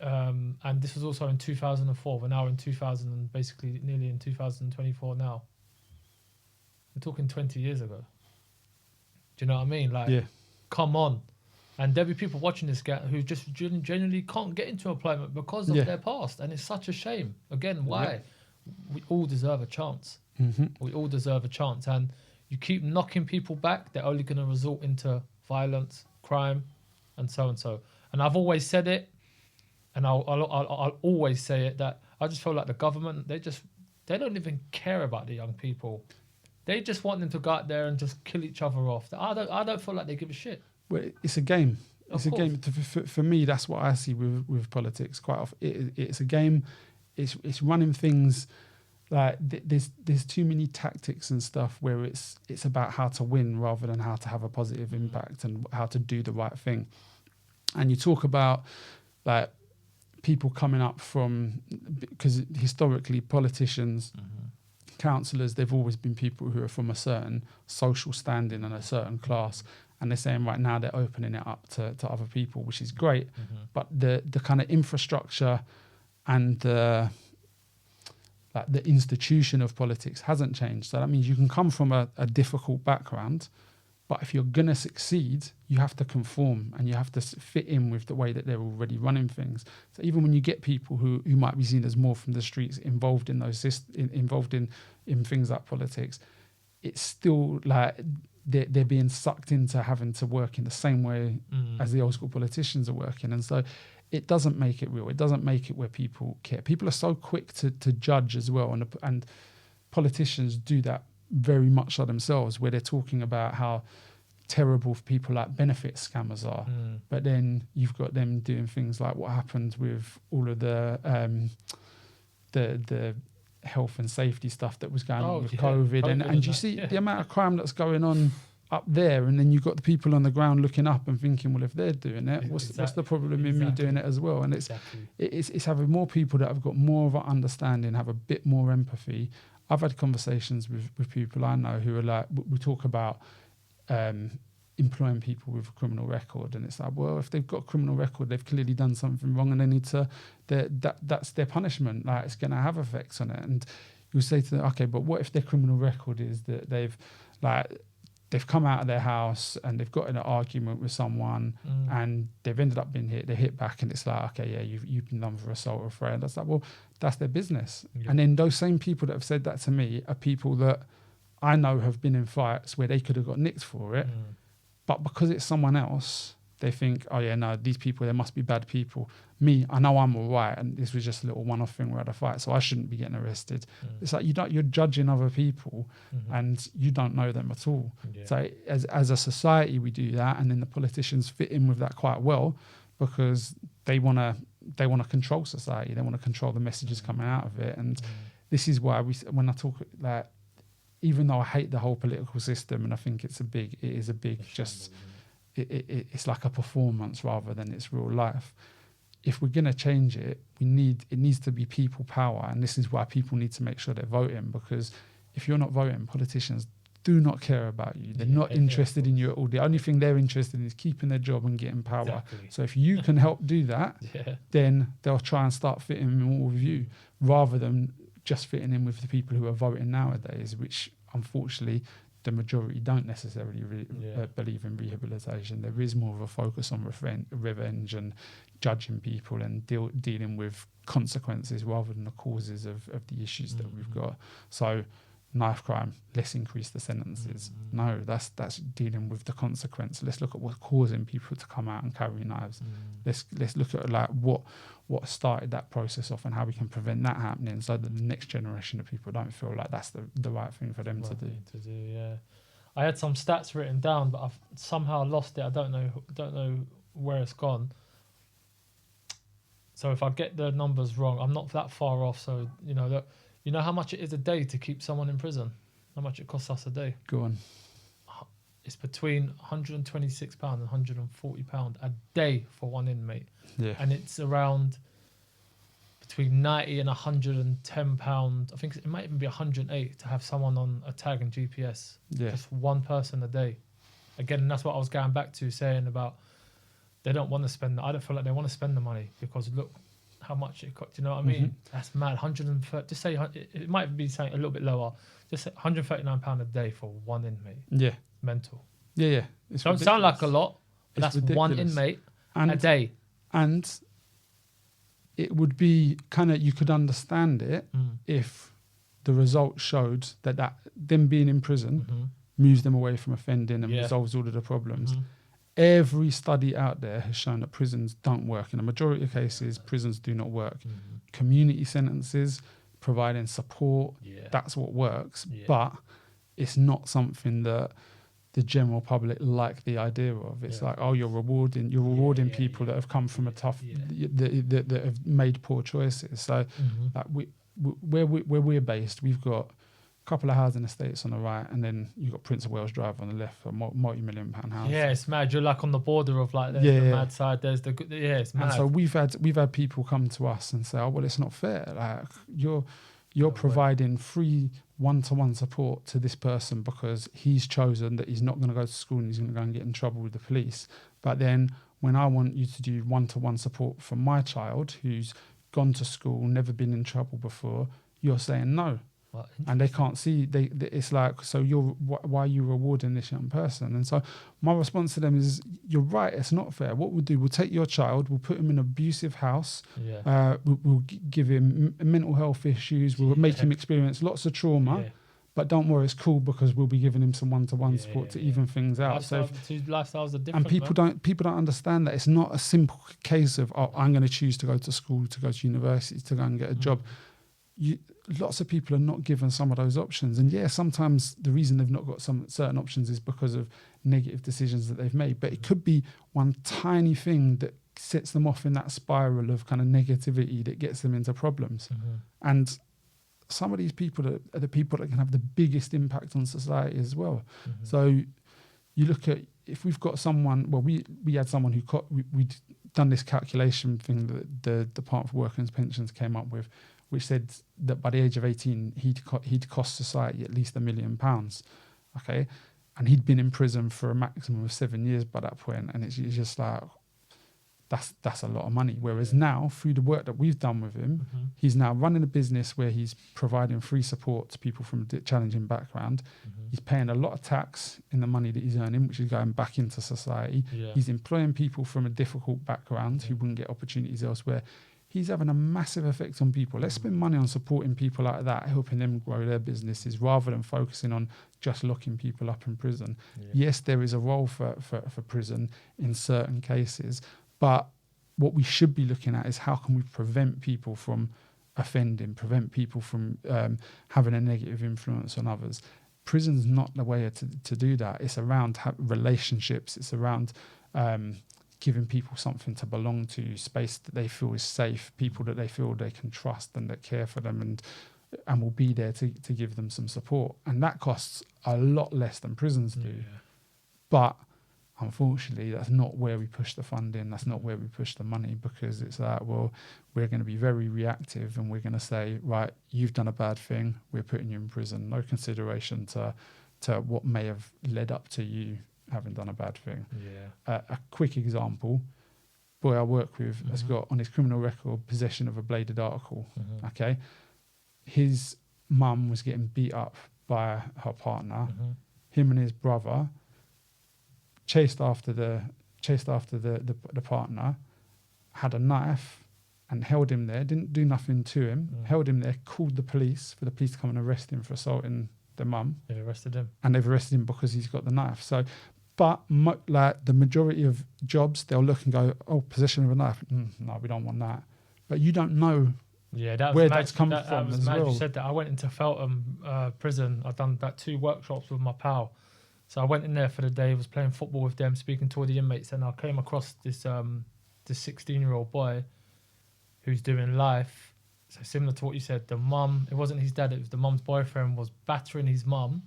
and this was also in 2004. We're now in 2000, basically nearly in 2024 now. We're talking 20 years ago. Do you know what I mean? Like, come on. And there'll be people watching this guy who just genuinely can't get into employment because of their past. And it's such a shame. Again, why? Yeah. We all deserve a chance. We all deserve a chance. And you keep knocking people back, they're only going to resort into violence, crime, and so and so. And I've always said it, and I'll always say it, that I just feel like the government, they don't even care about the young people. They just want them to go out there and just kill each other off. I don't feel like they give a shit. Well, it's a game. It's Of a game. For me, that's what I see with politics quite often. It's a game. It's running things like there's too many tactics and stuff where it's about how to win rather than how to have a positive impact and how to do the right thing. And you talk about like people coming up from, because historically politicians, councillors, they've always been people who are from a certain social standing and a certain class. And they're saying right now they're opening it up to other people, which is great. But the kind of infrastructure and the institution of politics hasn't changed. So that means you can come from a difficult background, but if you're going to succeed, you have to conform and you have to fit in with the way that they're already running things. So even when you get people who might be seen as more from the streets involved in in things like politics, it's still like they're being sucked into having to work in the same way as the old school politicians are working. And so it doesn't make it real. It doesn't make it where people care. People are so quick to judge as well. And politicians do that very much so themselves, where they're talking about how terrible people like benefit scammers are. But then you've got them doing things like what happened with all of the health and safety stuff that was going on with COVID. And you see the amount of crime that's going on up there, and then you've got the people on the ground looking up and thinking, well, if they're doing it, what's the problem in me doing it as well? And it's having more people that have got more of an understanding, have a bit more empathy. I've had conversations with people I know who are like, we talk about employing people with a criminal record, and it's like, well, if they've got a criminal record, they've clearly done something wrong, and they need to, that's their punishment. Like, it's going to have effects on it. And you say to them, okay, but what if their criminal record is that they've come out of their house and they've got in an argument with someone and they've ended up being hit, they're hit back, and it's like, okay, yeah, you've been done for assault or threat. That's like, well, that's their business. Yeah. And then those same people that have said that to me are people that I know have been in fights where they could have got nicked for it, but because it's someone else, they think, oh yeah, no, these people, they must be bad people. Me, I know I'm all right, and this was just a little one-off thing where I had a fight, so I shouldn't be getting arrested. It's like you're judging other people, and you don't know them at all. Yeah. So as a society, we do that, and then the politicians fit in with that quite well, because they want to control society. They want to control the messages coming out of it, and this is why when I talk like, even though I hate the whole political system, and I think it's it's like a performance rather than it's real life. If we're going to change it, it needs to be people power. And this is why people need to make sure they're voting, because if you're not voting, politicians do not care about you. They're not interested in you at all. The only thing they're interested in is keeping their job and getting power. Exactly. So if you can help do that, then they'll try and start fitting in more with you, rather than just fitting in with the people who are voting nowadays, which unfortunately the majority don't necessarily believe in rehabilitation. There is more of a focus on revenge and judging people and dealing with consequences rather than the causes of the issues that we've got. So knife crime, let's increase the sentences. No, that's dealing with the consequence. Let's look at what's causing people to come out and carry knives. Let's look at like what started that process off and how we can prevent that happening, so that the next generation of people don't feel like that's the right thing for them to do. Yeah, I had some stats written down, but I've somehow lost it. I don't know where it's gone. So if I get the numbers wrong, I'm not that far off. So you know how much it is a day to keep someone in prison? How much it costs us a day? Go on. It's between £126 and £140 a day for one inmate. Yeah. And it's around between £90 and £110. I think it might even be £108 to have someone on a tag and GPS. Yeah. Just one person a day. Again, and that's what I was going back to, saying about they don't want to spend. I don't feel like they want to spend the money, because look how much it cost. Do you know what I mean? That's mad. 130. Just say it might be saying a little bit lower. Just say £139 a day for one inmate. Yeah. Mental. Yeah. Don't sound like a lot, But that's ridiculous. one inmate a day. And it would be kind of, you could understand it if the results showed that them being in prison moves them away from offending and resolves all of the problems. Every study out there has shown that prisons don't work. In a majority of cases, prisons do not work. Community sentences, providing support, that's what works. But it's not something that the general public like the idea of. It's like, oh, you're rewarding people that have come from a tough, that have made poor choices. So like where we're based, we've got a couple of housing estates on the right, and then you've got Prince of Wales Drive on the left, a multi-million-pound house. Yeah, it's mad. You're like on the border of like, there's the mad side, there's the good. Yeah, it's mad. And so we've had people come to us and say, oh, well, it's not fair. Like you're providing free one-to-one support to this person because he's chosen that he's not going to go to school and he's going to go and get in trouble with the police. But then when I want you to do one-to-one support for my child who's gone to school, never been in trouble before, you're saying no. And they can't see. It's like, so why are you rewarding this young person? And so my response to them is, you're right, it's not fair. What we'll do, we'll take your child, we'll put him in an abusive house, we'll give him mental health issues, we'll make him experience lots of trauma, but don't worry, it's cool because we'll be giving him some one-to-one support to even things out. Lifestyles are different. And people don't understand that it's not a simple case of, oh, I'm going to choose to go to school, to go to university, to go and get a job. Lots of people are not given some of those options, and sometimes the reason they've not got some certain options is because of negative decisions that they've made, but it could be one tiny thing that sets them off in that spiral of kind of negativity that gets them into problems. And some of these people are the people that can have the biggest impact on society as well. So you look at, if we've got someone, well, we had someone who we'd done this calculation thing that the Department for Work and Pensions came up with, which said that by the age of 18, he'd cost society at least £1 million. Okay. And he'd been in prison for a maximum of 7 years by that point. And it's just like, that's a lot of money. Whereas now, through the work that we've done with him, he's now running a business where he's providing free support to people from a challenging background. He's paying a lot of tax in the money that he's earning, which is going back into society. He's employing people from a difficult background who wouldn't get opportunities elsewhere. He's having a massive effect on people. Let's spend money on supporting people like that, helping them grow their businesses, rather than focusing on just locking people up in prison. Yes, there is a role for prison in certain cases, but what we should be looking at is how can we prevent people from offending, prevent people from having a negative influence on others. Prison's not the way to do that. It's around relationships. It's around giving people something to belong to, space that they feel is safe, people that they feel they can trust and that care for them and will be there to give them some support. And that costs a lot less than prisons do. But unfortunately, that's not where we push the funding. That's not where we push the money, because it's like, well, we're going to be very reactive and we're going to say, right, you've done a bad thing, we're putting you in prison. No consideration to what may have led up to you having done a bad thing. A quick example, boy I work with has got on his criminal record possession of a bladed article. Okay, his mum was getting beat up by her partner. Him and his brother chased after the partner, had a knife and held him there, didn't do nothing to him, held him there, called the police for the police to come and arrest him for assaulting the mum. They arrested him. And they've arrested him because he's got the knife. So, but like the majority of jobs, they'll look and go, oh, possession of a knife. No, we don't want that. But you don't know where that's come from as well. You said that. I went into Feltham prison. I've done that 2 workshops with my pal. So I went in there for the day, was playing football with them, speaking to all the inmates, and I came across this 16-year-old boy who's doing life. So similar to what you said, the mum, it wasn't his dad, it was the mum's boyfriend, was battering his mum,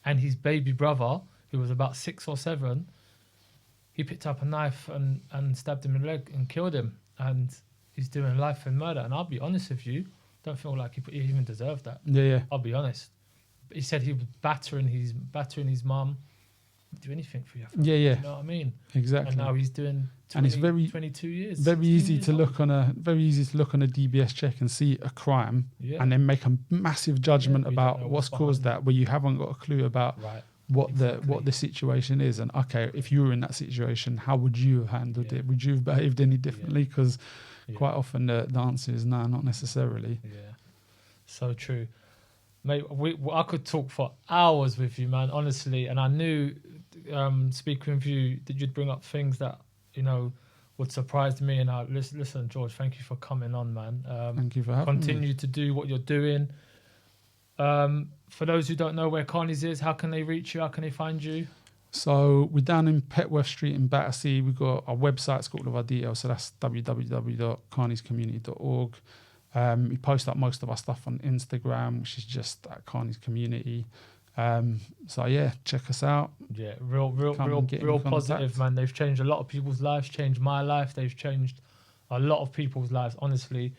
and his baby brother, who was about 6 or 7, he picked up a knife and stabbed him in the leg and killed him. And he's doing life and murder. And I'll be honest with you, don't feel like he even deserved that. I'll be honest. He said he was battering his mum. Do anything for you. You know what I mean? Exactly. And now he's doing 22 years. Very easy to look on a DBS check and see a crime and then make a massive judgment about what's caused that, where you haven't got a clue about what the situation is, and okay, if you were in that situation, how would you have handled it? Would you have behaved any differently? Because quite often the answer is no, not necessarily. Yeah, so true, mate. I could talk for hours with you, man, honestly. And I knew, speaking with you, that you'd bring up things that, you know, would surprise me. And listen, George, thank you for coming on, man. Thank you for having me. Continue to do what you're doing. For those who don't know where Carney's is, how can they reach you? How can they find you? So we're down in Petworth Street in Battersea. We've got our website's got all of our details, so that's www.carneyscommunity.org. We post up most of our stuff on Instagram, which is just at Carney's Community. So yeah, check us out. Yeah, real positive, man. They've changed a lot of people's lives, changed my life. They've changed a lot of people's lives. Honestly,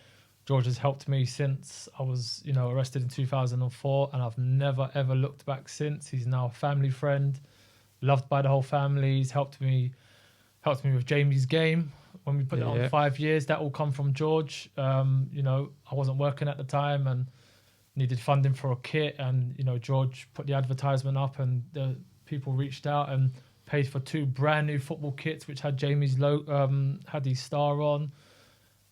George has helped me since I was, you know, arrested in 2004, and I've never ever looked back since. He's now a family friend, loved by the whole family. He's helped me with Jamie's game when we put it on 5 years. That all come from George. You know, I wasn't working at the time and needed funding for a kit, and you know, George put the advertisement up, and the people reached out and paid for 2 brand new football kits which had Jamie's had his star on.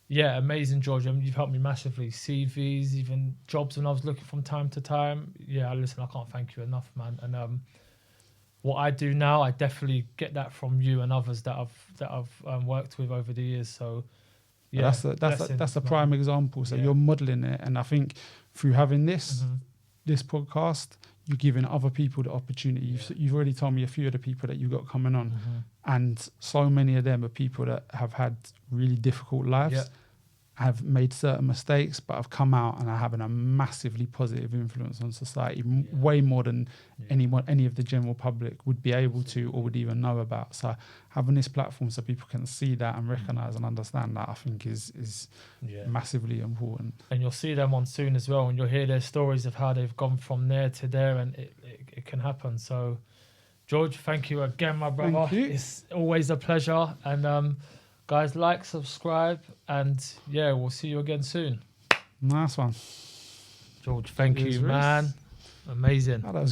Yeah, amazing, George. I mean, you've helped me massively. CVs, even jobs when I was looking from time to time. Yeah, listen, I can't thank you enough, man. And what I do now, I definitely get that from you and others that I've worked with over the years. So yeah, that's a prime example. So you're modelling it, and I think through having this podcast, you're giving other people the opportunity. You've already told me a few of the people that you've got coming on, and so many of them are people that have had really difficult lives, have made certain mistakes, but have come out and are having a massively positive influence on society, way more than any of the general public would be able to or would even know about. So having this platform so people can see that and recognise and understand that, I think is massively important. And you'll see them on soon as well, and you'll hear their stories of how they've gone from there to there, and it can happen. So George, thank you again, my brother. Thank you. It's always a pleasure. And guys, like, subscribe, and yeah, we'll see you again soon. Nice one. George, thank you, man. Amazing. Oh, that was